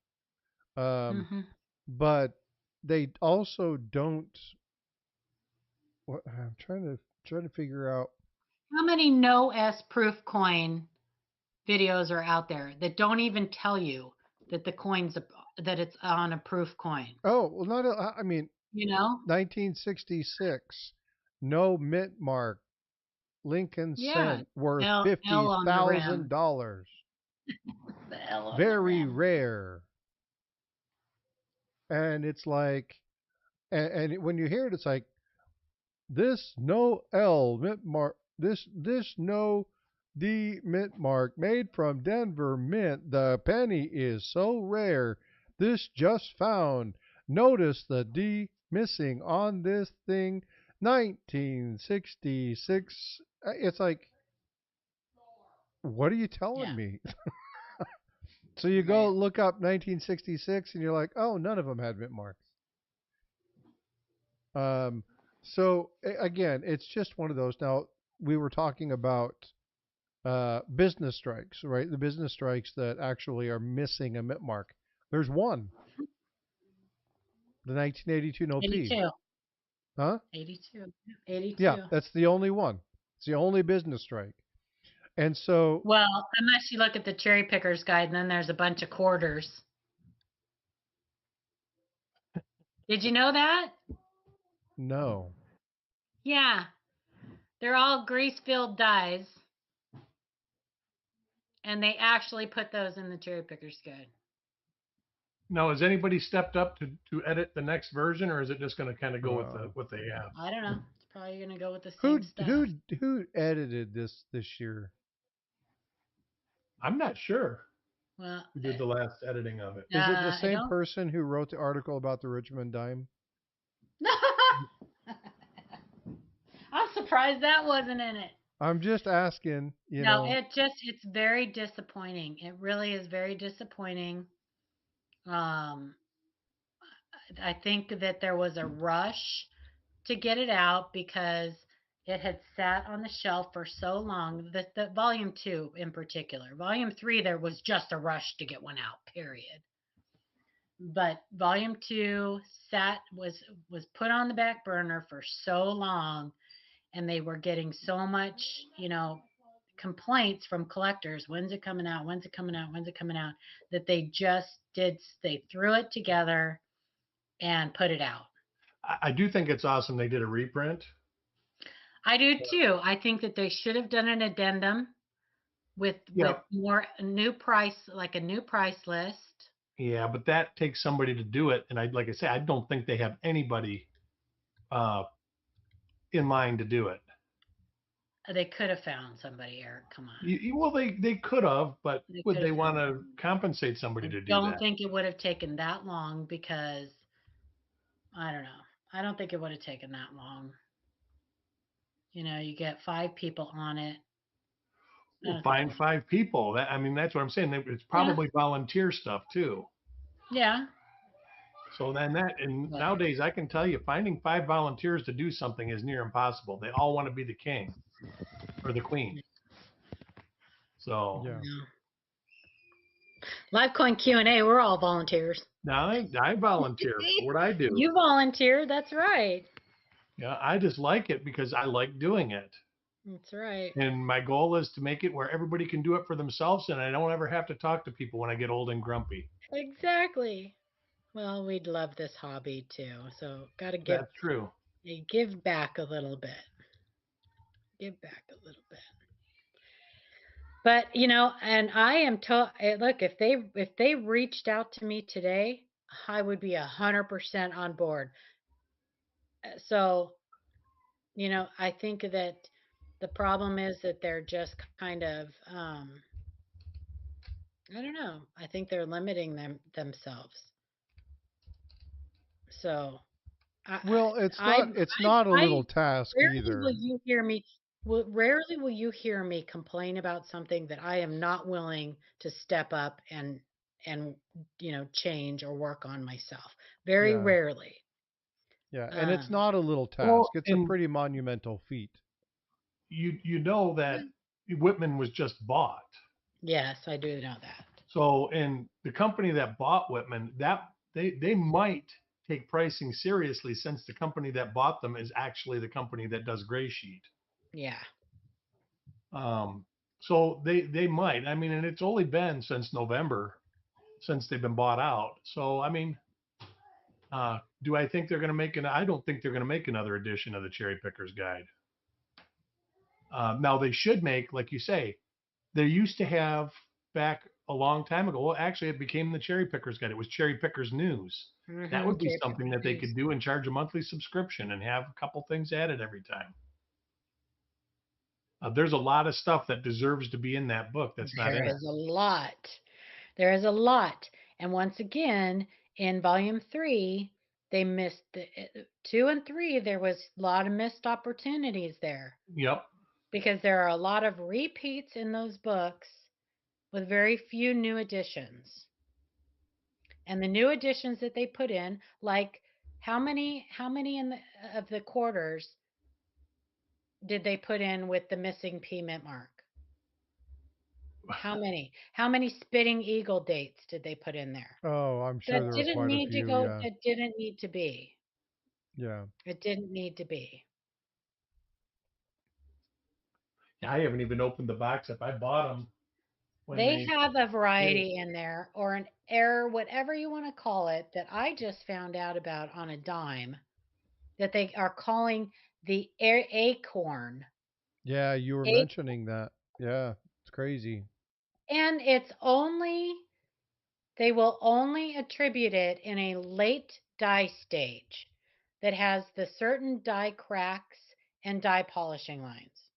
Um, Mm-hmm. but they also don't. I'm trying to figure out. How many no S proof coin videos are out there that don't even tell you that that it's on a proof coin? Oh, well, not. I mean, You know? 1966, no mint mark, Lincoln Yeah. cent worth L on the rim. $50,000. The L on the Very rim. rare. And it's like, and when you hear it, it's like, this no L mint mark, this no D mint mark made from Denver Mint. The penny is so rare. This just found. Notice the D missing on this thing. 1966. It's like, what are you telling Yeah. me? So you go Right. look up 1966 and you're like, oh, none of them had mint marks. So again, it's just one of those. Now we were talking about business strikes, right? The business strikes that actually are missing a mint mark. There's one, the 1982 no P. 82. Huh? 82. Yeah, 82. that's the only one. It's the only business strike. And so, Well, unless you look at the cherry picker's guide, and then there's a bunch of quarters. Did you know that? no. Yeah. They're all grease-filled dies. And they actually put those in the cherry picker's guide. Now, has anybody stepped up to edit the next version, or is it just going to kind of go with Wow. what they have? I don't know. It's probably going to go with the Who same stuff. who edited this year? I'm not sure Well, who did the last editing of it. Is it the I same don't. person who wrote the article about the Richmond dime? I'm surprised that wasn't in it. I'm just asking, No, it's very disappointing. It really is very disappointing. Um, I think that there was a rush to get it out because it had sat on the shelf for so long. The volume 2 in particular. Volume 3 there was just a rush to get one out, period. But volume 2 was put on the back burner for so long, and they were getting so much, complaints from collectors. When's it coming out? When's it coming out? When's it coming out? That they threw it together and put it out. I do think it's awesome they did a reprint. I do too. I think that they should have done an addendum with more new price, like a new price list. Yeah, but that takes somebody to do it, and like I say, I don't think they have anybody in mind to do it. They could have found somebody, Eric. Come on. Well, they could have, but would they want to compensate somebody to do that? I don't think it would have taken that long because I don't know. I don't think it would have taken that long. You get 5 people on it. Well, find 5 people. That's what I'm saying. It's probably volunteer stuff too. Yeah. So then nowadays I can tell you, finding 5 volunteers to do something is near impossible. They all want to be the king or the queen. So yeah. LiveCoin Q&A, we're all volunteers. Now I volunteer for what I do. You volunteer, that's right. Yeah, I just like it because I like doing it. That's right. And my goal is to make it where everybody can do it for themselves, and I don't ever have to talk to people when I get old and grumpy. Exactly. Well, we'd love this hobby too. So got to That's true. give back a little bit. Give back a little bit. But and I am look, if they reached out to me today, I would be 100% on board. So, I think that the problem is that they're just kind of I don't know. I think they're limiting themselves. So, Well, I it's not a I little task rarely will either. you hear me rarely will you hear me complain about something that I am not willing to step up and change or work on myself. Very Yeah. rarely. Yeah, and it's Um, not a little Well, task. It's a and pretty monumental feat. you know that Whitman was just bought. yes, I do know that. So, and the company that bought Whitman, that they might take pricing seriously since the company that bought them is actually the company that does Gray Sheet. Yeah. So they might. I mean, and it's only been since November since they've been bought out. So I mean, do I think they're going to make an? I don't think they're going to make another edition of the Cherry Pickers Guide. Now they should make, like you say, they used to have back a long time ago. Well, actually, it became the Cherry Pickers Guide. It was Cherry Pickers News. That would be Cherry something picker that they news. could do and charge a monthly subscription and have a couple things added every time. There's a lot of stuff that deserves to be in that book that's not in There it. is a lot. There is a lot. And once again, in volume 3, they missed 2 and 3. There was a lot of missed opportunities there Yep. because there are a lot of repeats in those books with very few new additions. And the new additions that they put in, like how many of the quarters did they put in with the missing P mint mark? How many? How many spitting eagle dates did they put in there? Oh, I'm sure That there were didn't quite a need to few. go, Yeah. that didn't need to be. Yeah. It didn't need to be. I haven't even opened the box up. I bought them when They they have a hit. variety in there, or an error, whatever you want to call it, that I just found out about on a dime, that they are calling the acorn. Yeah, you were A- mentioning that. Yeah, it's crazy. And they will only attribute it in a late dye stage that has the certain dye cracks and dye polishing lines.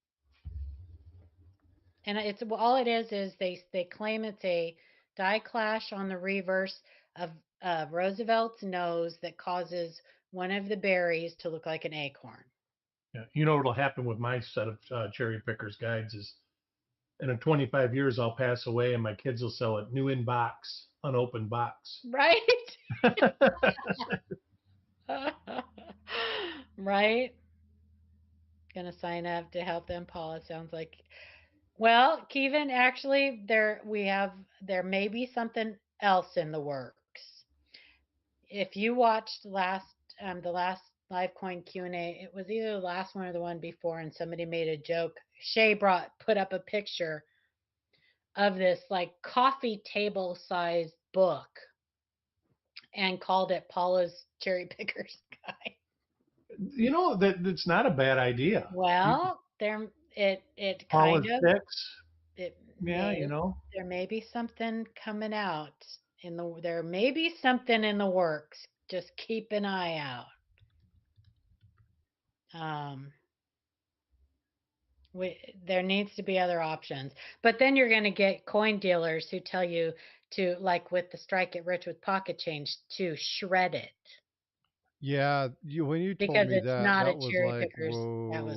And it's all it is they claim it's a dye clash on the reverse of Roosevelt's nose that causes one of the berries to look like an acorn. Yeah, you know what'll happen with my set of Cherry Pickers Guides is in 25 years I'll pass away and my kids will sell it new in box, unopened box. Right? Right? Gonna sign up to help them, Paul. It sounds like. Well, Kevin, actually, there may be something else in the works. If you watched the last live coin Q&A, it was either the last one or the one before, and somebody made a joke. Shay put up a picture of this like coffee table sized book and called it Paula's Cherry Pickers Guide. You know that's not a bad idea. Well, it kind Paula's of picks. it Yeah, may you know. there may be something coming out there may be something in the works. Just keep an eye out. Um, there needs to be other options, but then you're going to get coin dealers who tell you to, like with the Strike It Rich with pocket change, to shred it Yeah, when you told because me it's that, not a that was cherry like, pickers. whoa, wait, That wait,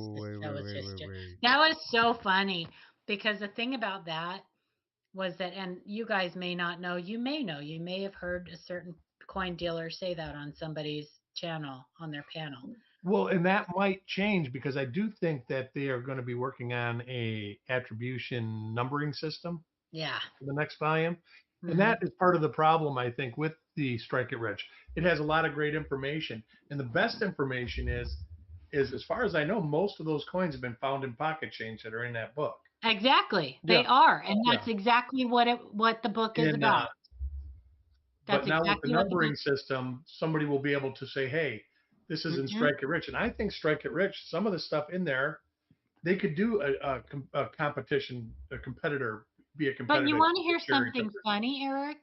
was wait, just wait, wait. that was so funny because the thing about that was that, and you guys may not know, you may have heard a certain coin dealer say that on somebody's channel, on their panel. Well, and that might change because I do think that they are going to be working on a attribution numbering system Yeah. for the next volume. Mm-hmm. And that is part of the problem, I think, with the Strike It Rich. It has a lot of great information. And the best information is as far as I know, most of those coins have been found in pocket change that are in that book. Exactly. Yeah. They are. And that's exactly what the book is about. But That's now with the exactly what he numbering wants. system, somebody will be able to say, hey, this is in Hmm. Strike It Rich. And I think Strike It Rich, some of the stuff in there, they could do a competition, a competitor, be a But you competitor want to to hear cherry something pickers. funny, Eric?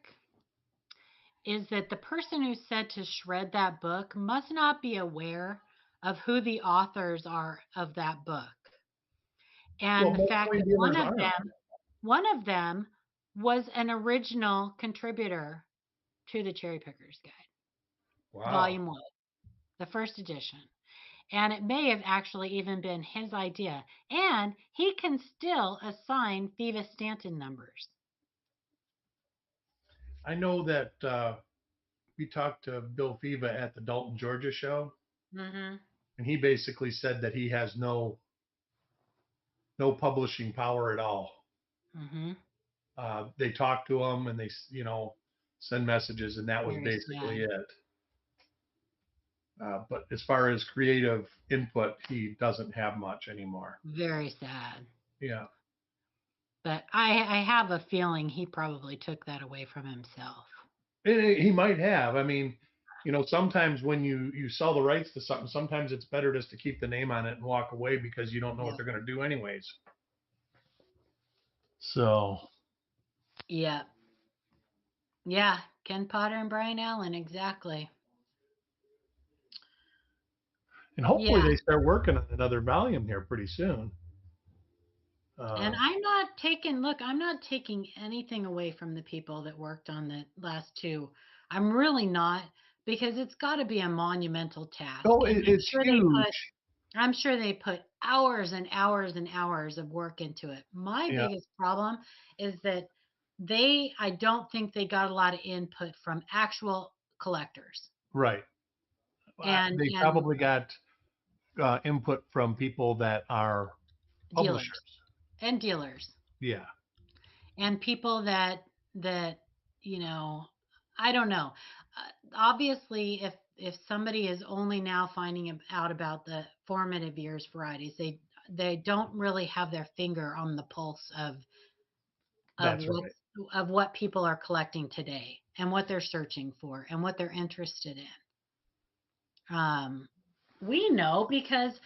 Is that the person who said to shred that book must not be aware of who the authors are of that book. Well, And the most fact coin that dealers aren't. one of them was an original contributor to the Cherry Pickers Guide, Wow. Volume 1, the first edition. And it may have actually even been his idea. And he can still assign Viva Stanton numbers. I know that we talked to Bill Fiva at the Dalton, Georgia show, Mm-hmm. and he basically said that he has no publishing power at all. Mm-hmm. They talk to him and they, send messages, and that was Very basically sad. it. But as far as creative input, he doesn't have much anymore. Very sad. Yeah. But I have a feeling he probably took that away from himself. He might have. I mean, sometimes when you sell the rights to something, sometimes it's better just to keep the name on it and walk away because you don't know what Yeah. they're going to do anyways. So, Yeah. Yeah. Ken Potter and Brian Allen, exactly. and hopefully Yeah. they start working on another volume here pretty soon. And I'm not taking anything away from the people that worked on the last two. I'm really not, because it's got to be a monumental task. Oh, And it's huge. I'm sure they put hours and hours and hours of work into it. My Yeah, biggest problem is that I don't think they got a lot of input from actual collectors right. They and probably got input from people that are dealers publishers. and dealers. Yeah. And people that you know I don't know. Obviously, if somebody is only now finding out about the formative years varieties, they don't really have their finger on the pulse of That's what right. of what people are collecting today and what they're searching for and what they're interested in. We know because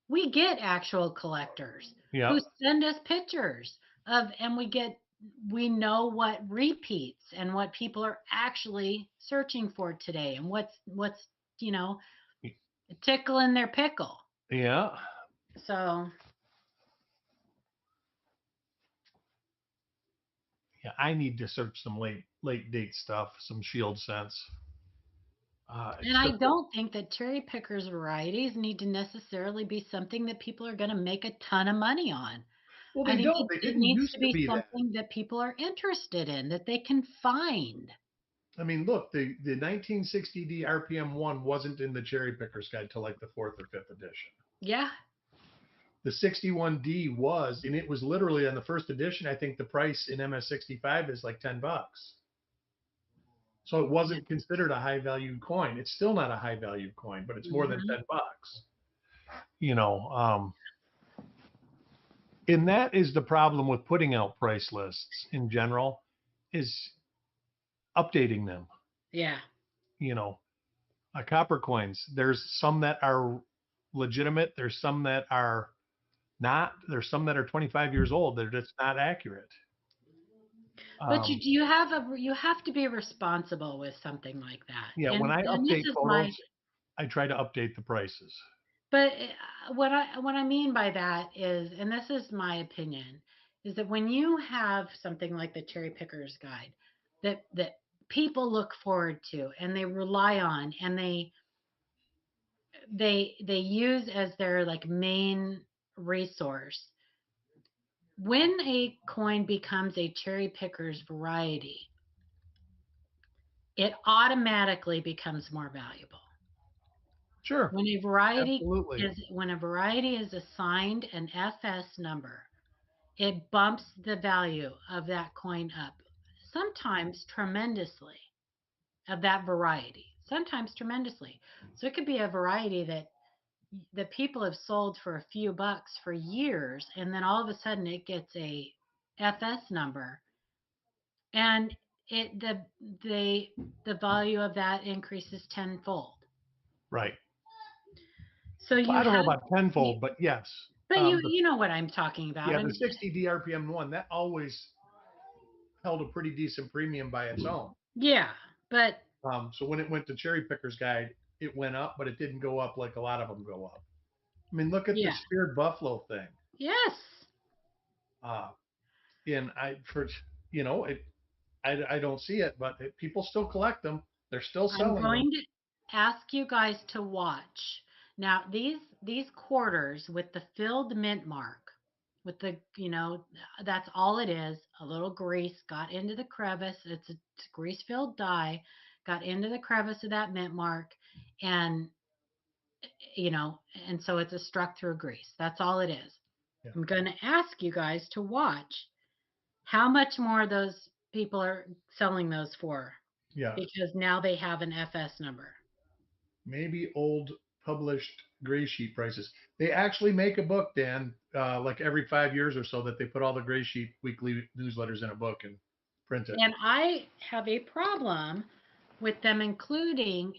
we get actual collectors Yeah. who send us pictures and we know what repeats and what people are actually searching for today and what's you know tickling their pickle. Yeah. So Yeah. I need to search some late date stuff, some Shield sense. and I don't think that cherry pickers varieties need to necessarily be something that people are going to make a ton of money on. Well, I they think don't. They it didn't needs used to to be be that. something that people are interested in, that they can find. I mean, look, the 1960D RPM one wasn't in the Cherry Pickers Guide till like the fourth or fifth edition. Yeah. The 61D was, and it was literally on the first edition. I think the price in MS65 is like $10. So it Yeah. wasn't considered a high valued coin. It's still not a high valued coin, but it's more than Hmm. $10. You know, and that is the problem with putting out price lists in general, is updating them. Yeah. You know, copper coins. There's some that are legitimate. There's some that are not. There's some that are 25 years old. They're just not accurate. But Um, you have to be responsible with something like that. yeah, when I And this update is my photos, I try to update the prices. but what I mean by that is, and this is my opinion, is that when you have something like the Cherry Pickers Guide that people look forward to and they rely on and they use as their like main resource, when a coin becomes a cherry pickers variety, it automatically becomes more valuable. Sure, absolutely. When a variety is assigned an FS number, it bumps the value of that coin up, sometimes tremendously, of that variety, sometimes tremendously. So it could be a variety that people have sold for a few bucks for years, and then all of a sudden it gets a FS number, and the value of that increases tenfold. Right. So Well, you I don't know have, about tenfold, but yes. but you know what I'm talking about. Yeah, the And 60 DRPM one, that always held a pretty decent premium by its own. yeah, but So when it went to Cherry Picker's Guide, it went up, but it didn't go up like a lot of them go up. I mean, look at yeah, the speared buffalo thing. yes. And I don't see it, but people still collect them. They're still I'm selling them. going to ask you guys to watch. Now, these quarters with the filled mint mark, with the, that's all it is. A little grease got into the crevice. It's a grease-filled die, got into the crevice of that mint mark, and, and so it's a struck through grease. That's all it is. Yeah. I'm going to ask you guys to watch how much more those people are selling those for. Yeah. Because now they have an FS number. Maybe old published gray sheet prices. They actually make a book, Dan, like every 5 years or so, that they put all the gray sheet weekly newsletters in a book and print it. And I have a problem with them including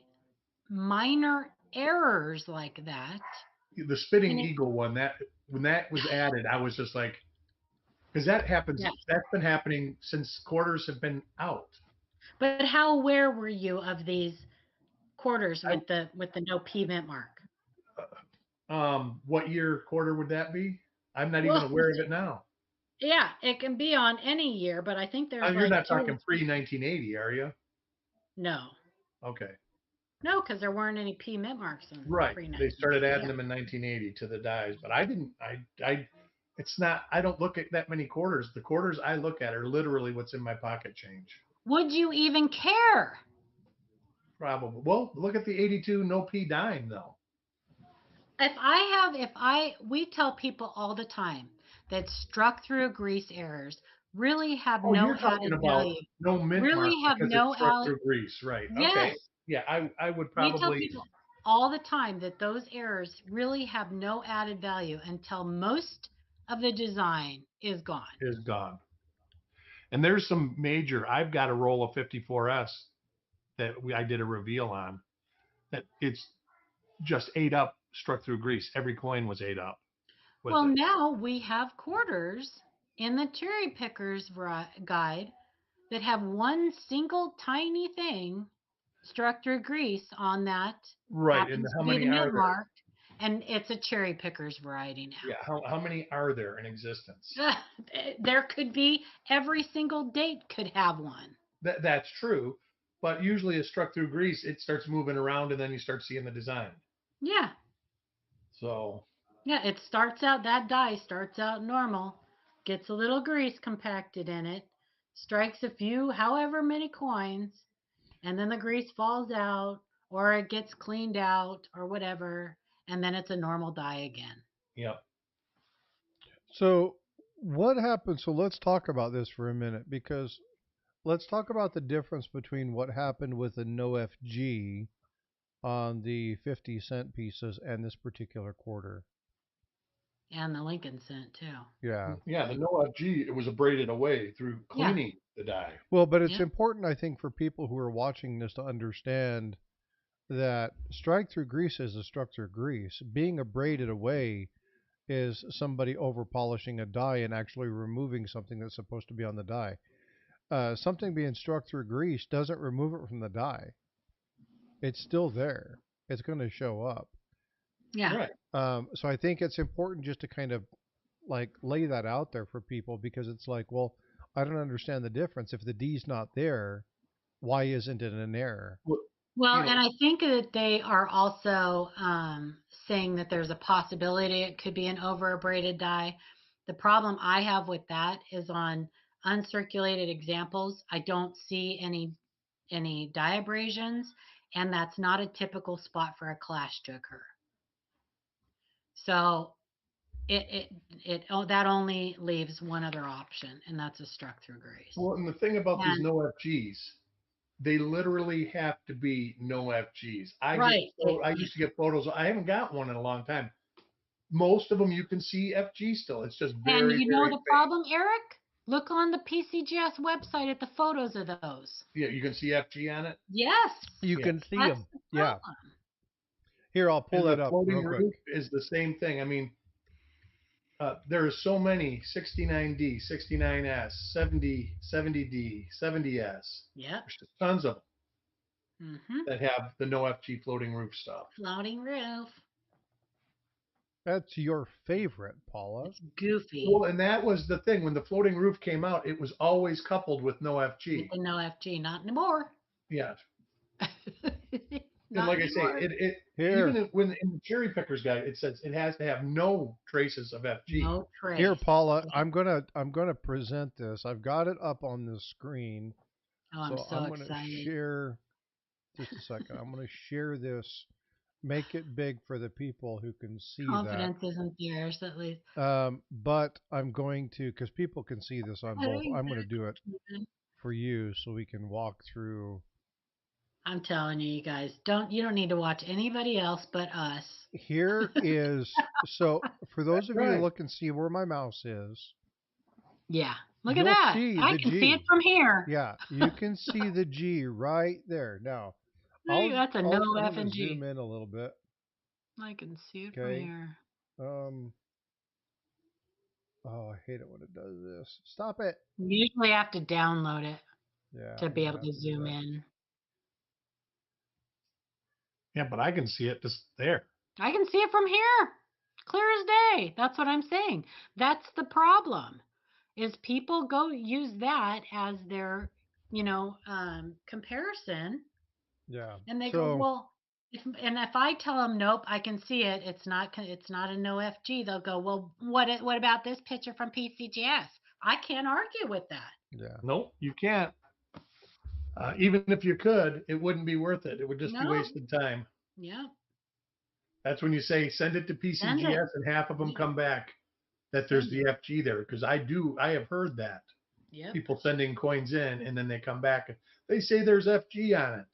minor errors like that. The Spitting Eagle one, when that was added, I was just like, because that happens. Yeah. That's been happening since quarters have been out. But how aware were you of these quarters with the no P mint mark? What year quarter would that be? I'm not even aware of it now. Yeah, it can be on any year, but I think there's You're not talking pre-1980, are you? No. Okay. No, because there weren't any P mint marks in right. They started adding yeah. them in 1980 to the dies, but I didn't. It's not. I don't look at that many quarters. The quarters I look at are literally what's in my pocket change. Would you even care? Probably. Well, look at the 82 no P dime though. We tell people all the time that struck through grease errors really have no you're talking added about value. no mint Really mark have because no it's struck through grease, right? Yes. Okay. Yeah, I would probably. We tell people all the time that those errors really have no added value until most of the design is gone. Is gone. And there's some major. I've got a roll of 54S that I did a reveal on. That it's just ate up, struck through grease. Every coin was ate up. Well, now we have quarters in the Cherry Picker's Guide that have one single tiny thing struck through grease on that. Right. And how many are there? Marked, and it's a Cherry Picker's variety now. Yeah. How many are there in existence? There could be, every single date could have one. That's true. But usually it's struck through grease, it starts moving around and then you start seeing the design. Yeah. So. Yeah, that die starts out normal, gets a little grease compacted in it, strikes a few, however many coins, and then the grease falls out, or it gets cleaned out, or whatever, and then it's a normal die again. Yep. So what happens? So let's talk about this for a minute, because let's talk about the difference between what happened with the no FG on the 50-cent pieces and this particular quarter. And the Lincoln cent too. Yeah. Yeah, the no FG, it was abraded away through cleaning the die. Well, but it's important, I think, for people who are watching this to understand that strike through grease is a struck through grease. Being abraded away is somebody over polishing a die and actually removing something that's supposed to be on the die. Something being struck through grease doesn't remove it from the die. It's still there. It's going to show up. Yeah. Right. So I think it's important just to kind of like lay that out there for people, because it's like, well, I don't understand the difference. If the D's not there, why isn't it an error? Well, and I think that they are also saying that there's a possibility it could be an over abraded die. The problem I have with that is on uncirculated examples, I don't see any die abrasions, and that's not a typical spot for a clash to occur. So that only leaves one other option, and that's a struck through grease. Well, and the thing about these no FGs, they literally have to be no FGs. I used to get photos. I haven't got one in a long time. Most of them you can see FG still. It's just very, and you know the problem, Eric? Look on the PCGS website at the photos of those. Yeah, you can see FG on it. Yes. You Yeah. can see That's them. the Yeah. problem. Here, I'll pull And that the up floating real quick. roof is the same thing. I mean, there are so many 69D, 69S, 70, 70D, 70S. Yep. There's just tons of them Mm-hmm. that have the no FG floating roof stuff. Floating roof. That's your favorite, Paula. It's goofy. Well, and that was the thing. When the floating roof came out, it was always coupled with no FG. With the no FG, not anymore. Yeah. Not And like anymore. I say, it Here. even when in the cherry pickers guide, it says it has to have no traces of FG. No trace. Here, Paula, I'm gonna present this. I've got it up on the screen. Oh, I'm so I'm gonna excited. share. Just a second. I'm gonna share this. Make it big for the people who can see Confidence isn't theirs, at least. that. But I'm going to, because people can see this on both. I'm going to do it for you so we can walk through. I'm telling you, you guys, you don't need to watch anybody else but us. Here is, so for those of you right. who look and see where my mouse is. Yeah. Look You'll at that. see I the can G. see it from here. Yeah, you can see the G right there. Now, That's a no I'm F gonna and G. zoom in a little bit. I can see it Okay. from here. Oh, I hate it when it does this. Stop it. You usually have to download it to I'm be gonna able to have do zoom that. in. Yeah, but I can see it just there. I can see it from here. Clear as day. That's what I'm saying. That's the problem. Is people go use that as their, comparison, Yeah. and they So, go, well, if I tell them nope, I can see it. It's not a no FG. They'll go, well, what about this picture from PCGS? I can't argue with that. yeah. Nope, you can't. Even if you could, it wouldn't be worth it. It would just be No. wasted time. Yeah. That's when you say send it to PCGS and half of them come back that there's the FG there. Because I have heard that. Yep. People sending coins in and then they come back and they say there's FG on it.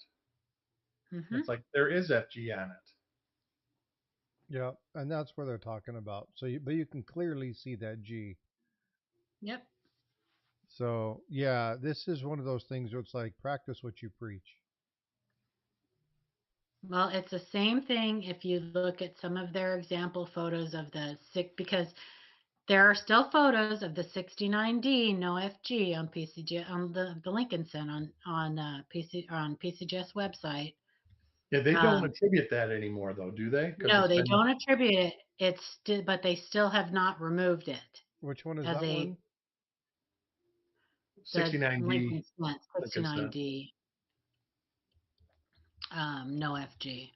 Mm-hmm. It's like there is FG on it. Yeah, and that's where they're talking about. But you can clearly see that G. Yep. So, yeah, this is one of those things where it's like practice what you preach. Well, it's the same thing if you look at some of their example photos of the because there are still photos of the 69D no FG on PCG on the Lincoln Center on PCGS website. Yeah, they don't attribute that anymore, though, do they? No, they don't attribute it. But they still have not removed it. Which one is that one? 69D. Lincoln Center, 69D. No FG.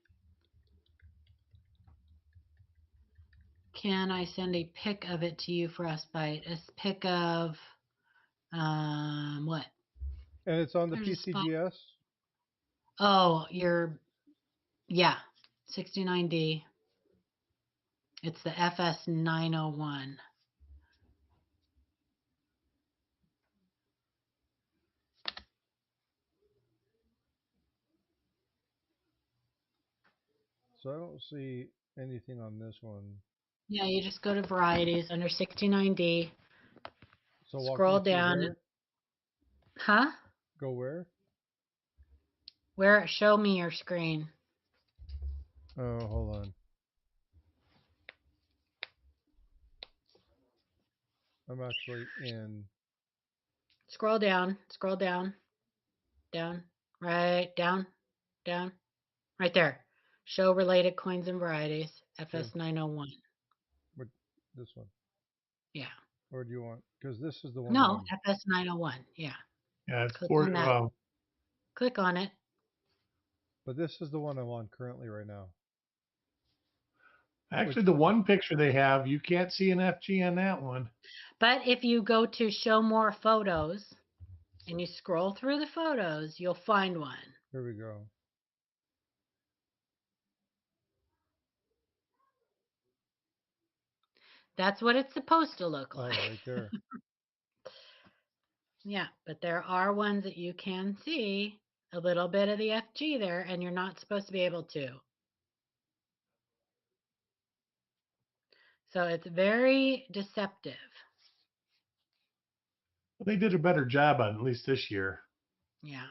Can I send a pic of it to you, Frostbyte? A pic of what? And it's on the There's a PCGS? Oh, 69D. It's the FS 901. So I don't see anything on this one. Yeah, you just go to varieties under 69D. So scroll down. Where? Huh? Go where? Where? Show me your screen. Oh, hold on. I'm actually in. Scroll down. Scroll down. Down. Right. Down. Down. Right there. Show related coins and varieties. FS 901. What? This one? Yeah. Or do you want? Because this is the one. No, FS 901. Yeah. Yeah, it's Click on that. Click on it. But this is the one I'm on currently right now. Actually, the one picture they have, you can't see an FG on that one. But if you go to show more photos and you scroll through the photos, you'll find one. Here we go. That's what it's supposed to look like. Oh, right there. Yeah, but there are ones that you can see a little bit of the FG there, and you're not supposed to be able to. So it's very deceptive. Well, they did a better job on at least this year. Yeah.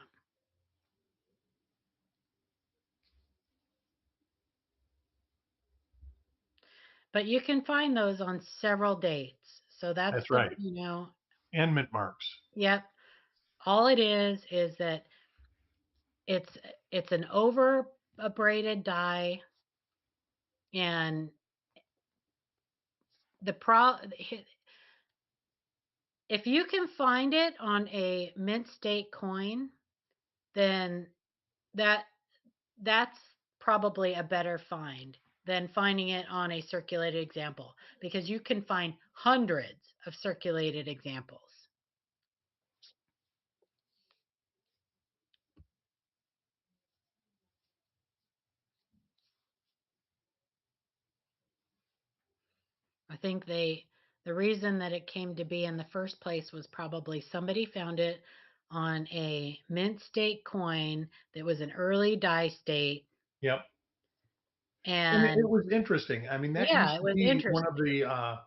But you can find those on several dates. So that's That's right. And mint marks. Yep. All it is that it's it's an over abraded dye, and if you can find it on a mint state coin, then that that's probably a better find than finding it on a circulated example, because you can find hundreds of circulated examples. I think the reason that it came to be in the first place was probably somebody found it on a mint state coin that was an early dye state. Yep. And it was interesting. I mean, that yeah, used it to was be one interesting. of the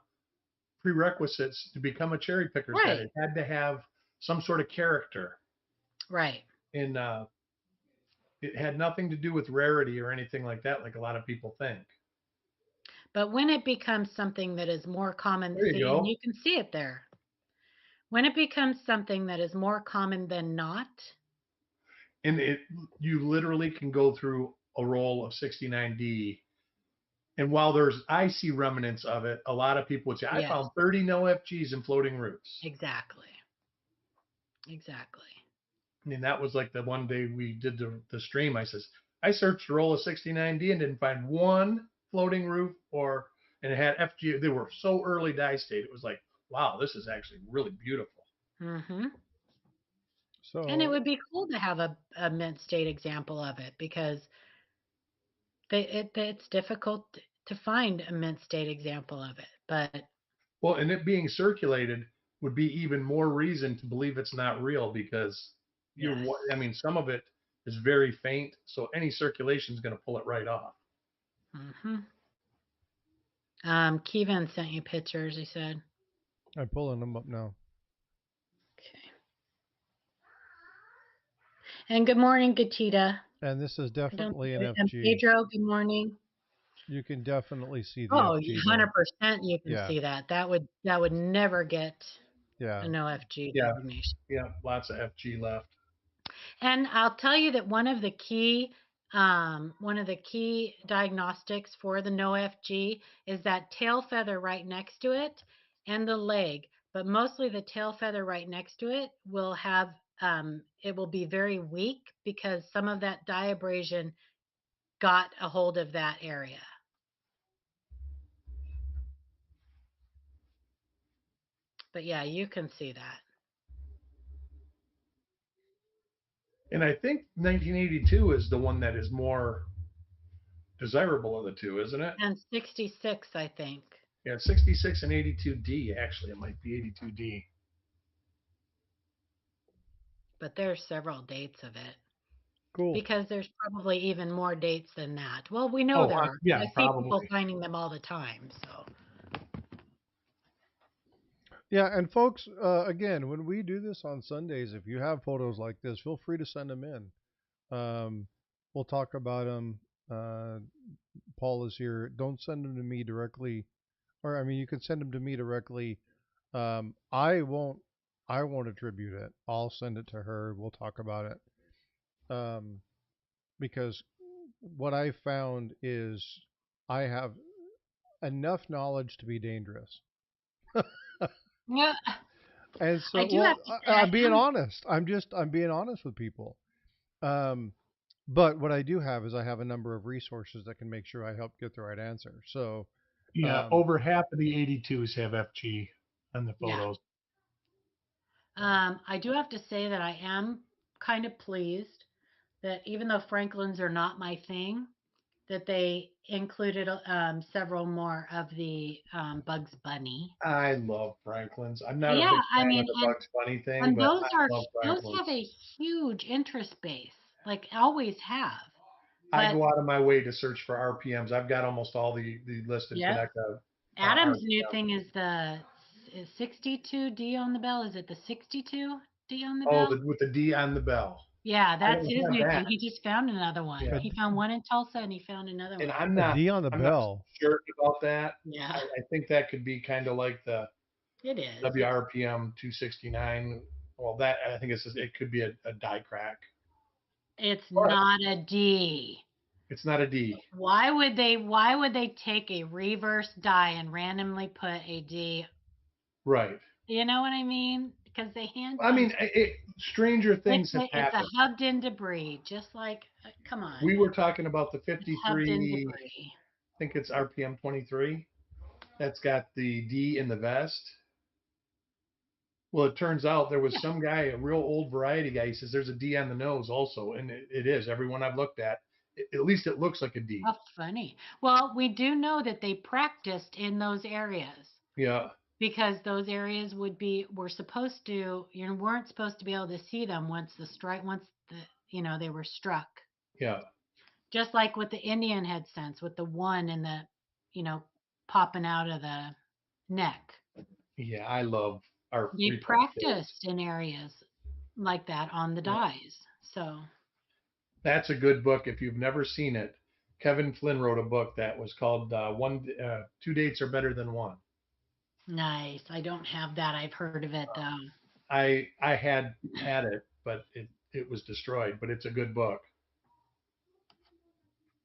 prerequisites to become a cherry picker. Right. That it had to have some sort of character. Right. And it had nothing to do with rarity or anything like that, like a lot of people think. But when it becomes something that is more common, There you go. and you can see it there. When it becomes something that is more common than not. And you literally can go through a roll of 69D. And while I see remnants of it, a lot of people would say, I found 30 no FGs in floating roofs. Exactly. Exactly. I mean, that was like the one day we did the stream. I says, I searched a roll of 69D and didn't find one floating roof and it had FG. They were so early dye state. It was like, wow, this is actually really beautiful. Mm-hmm. So, and it would be cool to have a mint state example of it, because it's difficult to find a mint state example of it. But well, and it being circulated would be even more reason to believe it's not real, because I mean, some of it is very faint, so any circulation is going to pull it right off. Mm-hmm. Kevin sent you pictures, he said. I'm pulling them up now. Okay. And good morning, Gatita. And this is definitely an FG. And Pedro, good morning. You can definitely see the FG. 100% you can see that. That would never get a no FG designation. Yeah, lots of FG left. And I'll tell you that one of the key diagnostics for the no FG is that tail feather right next to it and the leg, but mostly the tail feather right next to it will have it will be very weak, because some of that dye abrasion got a hold of that area. But yeah, you can see that. And I think 1982 is the one that is more desirable of the two, isn't it? And 66, I think. Yeah, 66 and 82D. Actually, it might be 82D. But there's several dates of it. Cool. Because there's probably even more dates than that. Well, we know there are. Yeah, I see people finding them all the time. So. Yeah, and folks, again, when we do this on Sundays, if you have photos like this, feel free to send them in. We'll talk about them. Paul is here. Don't send them to me directly, or I mean, you can send them to me directly. I won't attribute it. I'll send it to her. We'll talk about it. Because what I found is I have enough knowledge to be dangerous. Yeah. And so, I'm being honest. I'm being honest with people. But what I do have is I have a number of resources that can make sure I help get the right answer. So, yeah, over half of the 82s have FG on the photos. Yeah. I do have to say that I am kind of pleased that even though Franklins are not my thing, that they included several more of the Bugs Bunny. I love Franklins. I'm not a big fan of the Bugs Bunny thing, and but those those have a huge interest base, like always have. I go out of my way to search for RPMs. I've got almost all the listed connected. Adam's new thing is the is 62 D on the bell. Is it the 62 D on the Oh, bell? with the D on the bell. Yeah, I that's don't his have new that. thing. He just found another one. Yeah. He found one in Tulsa and he found another And one. A D on the I'm not bell. sure about that. Yeah, I think that could be kind of like the it is. WRPM 269. Well, that I think it could be a die crack. It's But not a D. it's not a D. Why would they take a reverse die and randomly put a D? Right. You know what I mean? Because they hand I mean, punch. stranger things have It's a happened. hubbed in debris, just like come on. We were talking about the It's hubbed in 53, debris. I think it's RPM 23. That's got the D in the vest. Well, it turns out there was some guy, a real old variety guy, he says there's a D on the nose also. And it is. Everyone I've looked at least it looks like a D. How funny. Well, we do know that they practiced in those areas Yeah. because those areas were supposed to, weren't supposed to be able to see them once they were struck. Yeah. Just like with the Indian head sense, with the one and the, popping out of the neck. Yeah. I love our They repunch practiced in areas like that on the dies. So That's a good book. If you've never seen it, Kevin Flynn wrote a book that was called Two Dates Are Better Than One. nice. I don't have that. I've heard of it though. I had it, but it was destroyed. But it's a good book,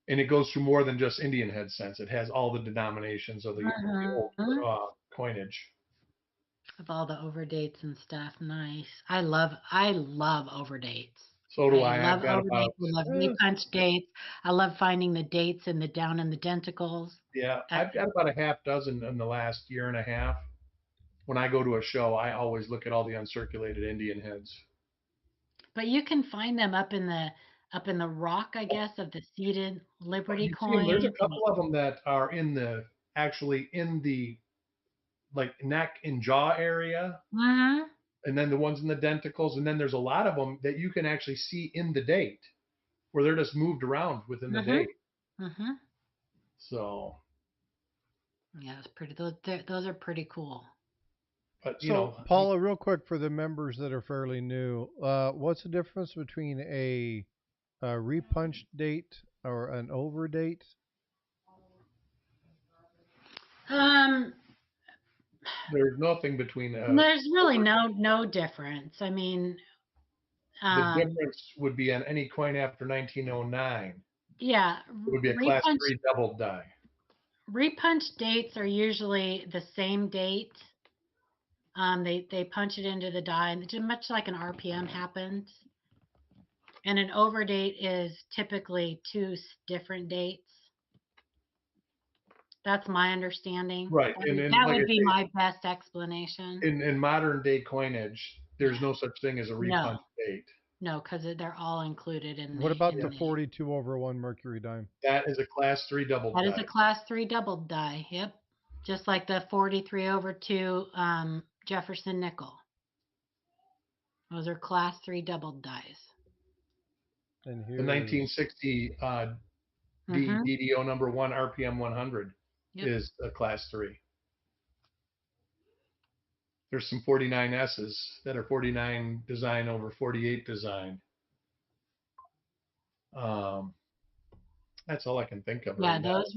and it goes through more than just Indian head sense. It has all the denominations of the old coinage. Of all the overdates and stuff. Nice. I love overdates. So do I. love I've got overdates. about I love repunch dates. I love finding the dates down in the denticles. I've got about a half dozen in the last year and a half. When I go to a show, I always look at all the uncirculated Indian heads. But you can find them up in the rock, I guess, of the seated Liberty coin. There's a couple of them that are actually in the like neck and jaw area, and then the ones in the denticles, and then there's a lot of them that you can actually see in the date, where they're just moved around within the date. So yeah, it's pretty. Those are pretty cool. But Paula, real quick for the members that are fairly new, what's the difference between a repunched date or an over date? There's nothing between. There's really no difference. I mean, the difference would be on any coin after 1909. Yeah, it would be a class 3 doubled die. Repunch dates are usually the same date. They punch it into the die, just much like an RPM happens. And an overdate is typically 2 different dates. That's my understanding. Right. That would be my best explanation. In modern day coinage, there's no such thing as a repunch date. No, because they're all included in. What about the 42/1 Mercury dime? That is a class 3 double die. That is a class 3 doubled die. Yep. Just like the 43/2 Jefferson nickel. Those are class 3 doubled dies. And here the 1960 DDO number 1 RPM 100 is a class 3. There's some 49S's that are 49 design over 48 design. That's all I can think of. Yeah, those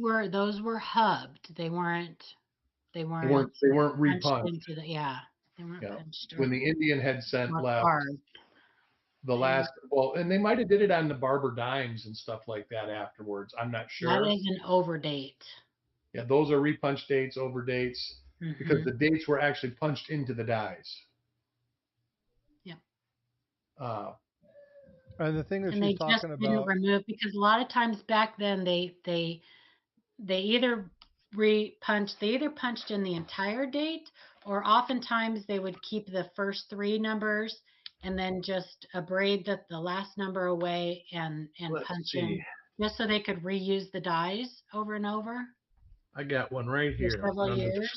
were hubbed. They weren't repunched. They weren't punched. When the Indian head scent left, the last and they might have did it on the barber dimes and stuff like that afterwards. I'm not sure. That is an overdate. Yeah, those are repunch dates, over dates, because the dates were actually punched into the dies. Yeah. And the thing that she's talking about, didn't remove, because a lot of times back then they either punched in the entire date, or oftentimes they would keep the first 3 numbers and then just abrade the last number away and punch in, just so they could reuse the dies over and over. I got one right here. Several years.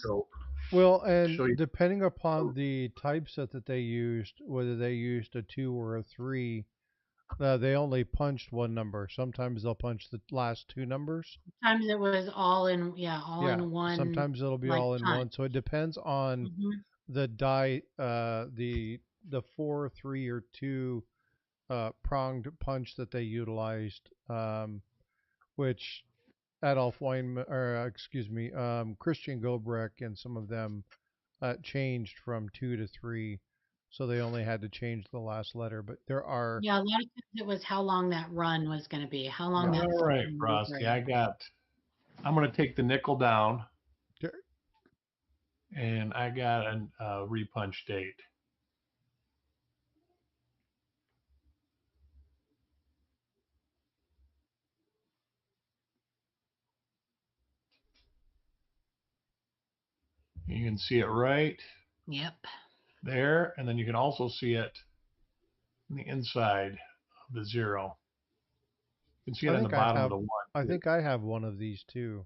Well, and depending upon the typeset that they used, whether they used a 2 or a 3, They only punched one number. Sometimes they'll punch the last two numbers. Sometimes it was all in, all Yeah. in one, Sometimes it'll be like all in punch. one. So it depends on Hmm. the die, the 4, 3, or 2 pronged punch that they utilized, which Adolf Weinman, or excuse me, Christian Gobrecht and some of them changed from 2 to 3, so they only had to change the last letter. But there are, Yeah, a lot of times it was how long that run was going to be, how long right. that All right, song was Frosty. going I'm going to take the nickel down, There- and I got a repunch date. You can see it right Yep. there, and then you can also see it on the inside of the 0. You can see it I on the think I bottom of have, the 1. I think I have one of these too.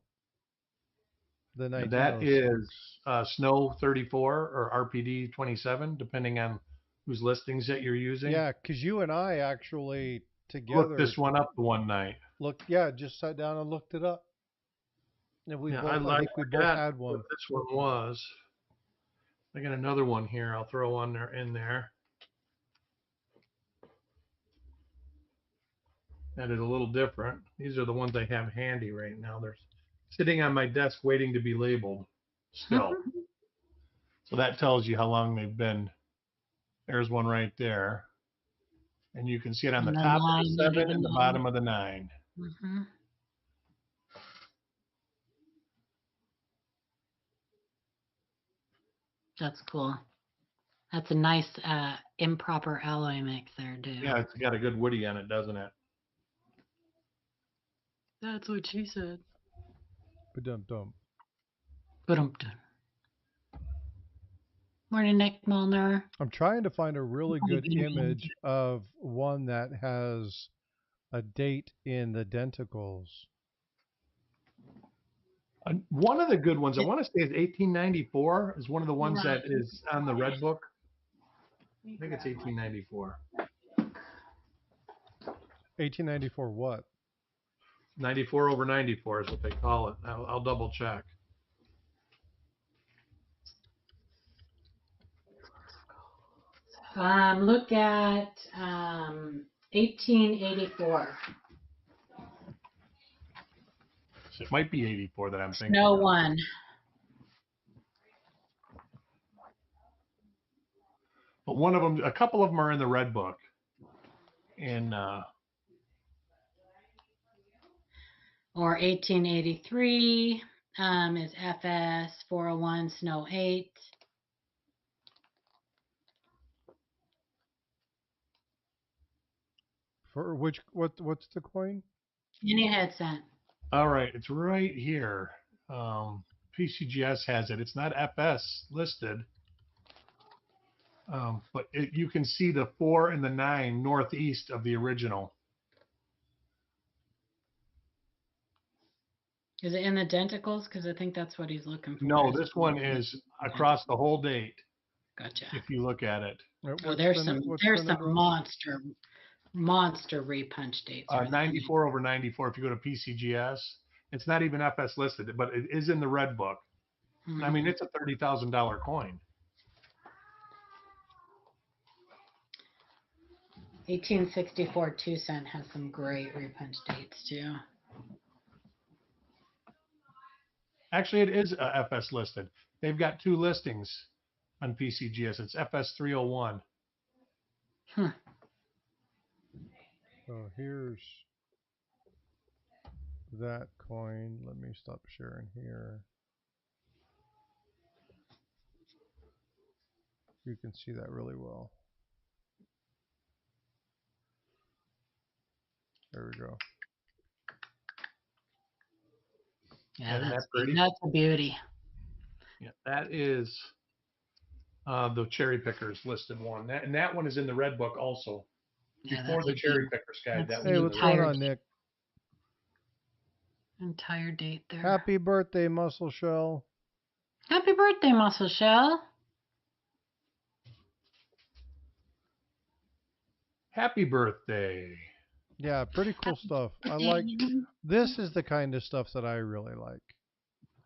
The And that is 1906. Snow 34 or RPD 27, depending on whose listings that you're using. Yeah, because you and I actually Looked together this one up the one night. looked. Yeah, just sat down and looked it up. And we Yeah, both, I I think we both forgot had what one. this one was. I got another one here. I'll throw on there in there. That is a little different. These are the ones I have handy right now. They're sitting on my desk waiting to be labeled still. So that tells you how long they've been. There's one right there. And you can see it on the And the top of 9 the under 7 the and the 9. bottom of the 9. Hmm. That's cool. That's a nice improper alloy mix there, too. Yeah, it's got a good woody on it, doesn't it? That's what she said. Ba-dum-dum. Ba-dum-dum. Morning, Nick Molnar. I'm trying to find a really Morning, good Peter. image of one that has a date in the denticles. One of the good ones, I want to say, is 1894. Is one of the ones that is on the Red Book. I think it's 1894. 1894 what? 94 over 94 is what they call it. I'll double check. Look at 1884. So it might be 84 that I'm thinking. Snow of. 1. But one of them, a couple of them are in the Red Book. And Or 1883 is FS 401 Snow 8. For which, what's the coin? Any head sent. all right, it's right here. PCGS has it. It's not FS listed. But you can see the 4 and the 9 northeast of the original. Is it in the denticles? Because I think that's what he's looking for. No, this one is across the whole date. Gotcha. If you look at it, Oh, there's some monster repunch dates. 94 over 94. If you go to PCGS, it's not even FS listed, but it is in the Red Book. Mm-hmm. I mean, it's a $30,000 coin. 1864 2-cent has some great repunch dates too. Actually, it is FS listed. They've got 2 listings on PCGS. It's FS 301. So here's that coin. Let me stop sharing here. You can see that really well. There we go. Yeah, Isn't that's that pretty? That's a beauty. Yeah, that is the Cherry Pickers listed one. That one is in the Red Book also. Yeah, Before that's the a Cherry beauty. Pickers guide. That's That Hey, was what's in going the on, Nick? Entire date there. Happy birthday, Muscle Shell. Happy birthday, Muscle Shell. Happy birthday. Yeah, pretty cool stuff. I like this is the kind of stuff that I really like.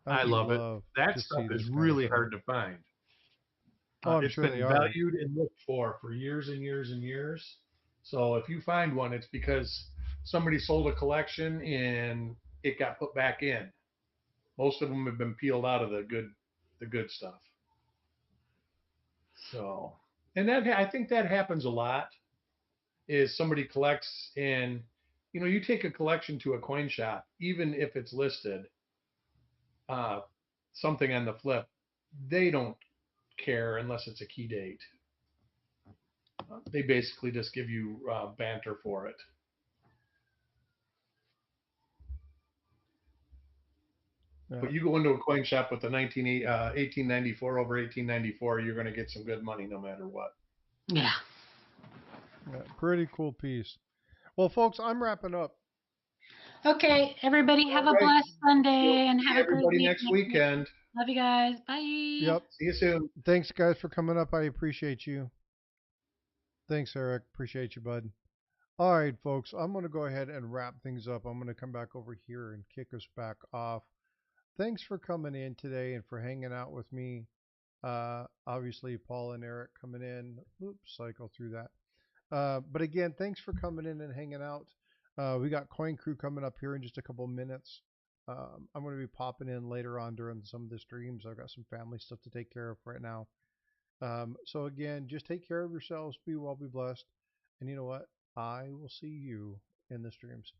I would love it. love That to stuff see is this kind of really stuff. hard to find. Oh, I'm It's sure they been are. valued and looked for years and years and years. So if you find one, it's because somebody sold a collection and it got put back in. Most of them have been peeled out of the good stuff. So, and that I think that happens a lot. Is somebody collects and you take a collection to a coin shop, even if it's listed uh, something on the flip, they don't care unless it's a key date. They basically just give you banter for it. Yeah. But you go into a coin shop with the 1894 over 1894, you're going to get some good money no matter what. Yeah. Yeah, pretty cool piece. Well, folks, I'm wrapping up. Okay, everybody have All a right. blessed Sunday and See have a great everybody week. next weekend. Love you guys. Bye. Yep. See you soon. Thanks, guys, for coming up. I appreciate you. Thanks, Eric. Appreciate you, bud. All right, folks, I'm going to go ahead and wrap things up. I'm going to come back over here and kick us back off. Thanks for coming in today and for hanging out with me. Obviously, Paul and Eric coming in. Oops, cycle through that. But again, thanks for coming in and hanging out. We got Coin Crew coming up here in just a couple minutes. I'm going to be popping in later on during some of the streams. I've got some family stuff to take care of right now. So again, just take care of yourselves. Be well, be blessed. And you know what? I will see you in the streams.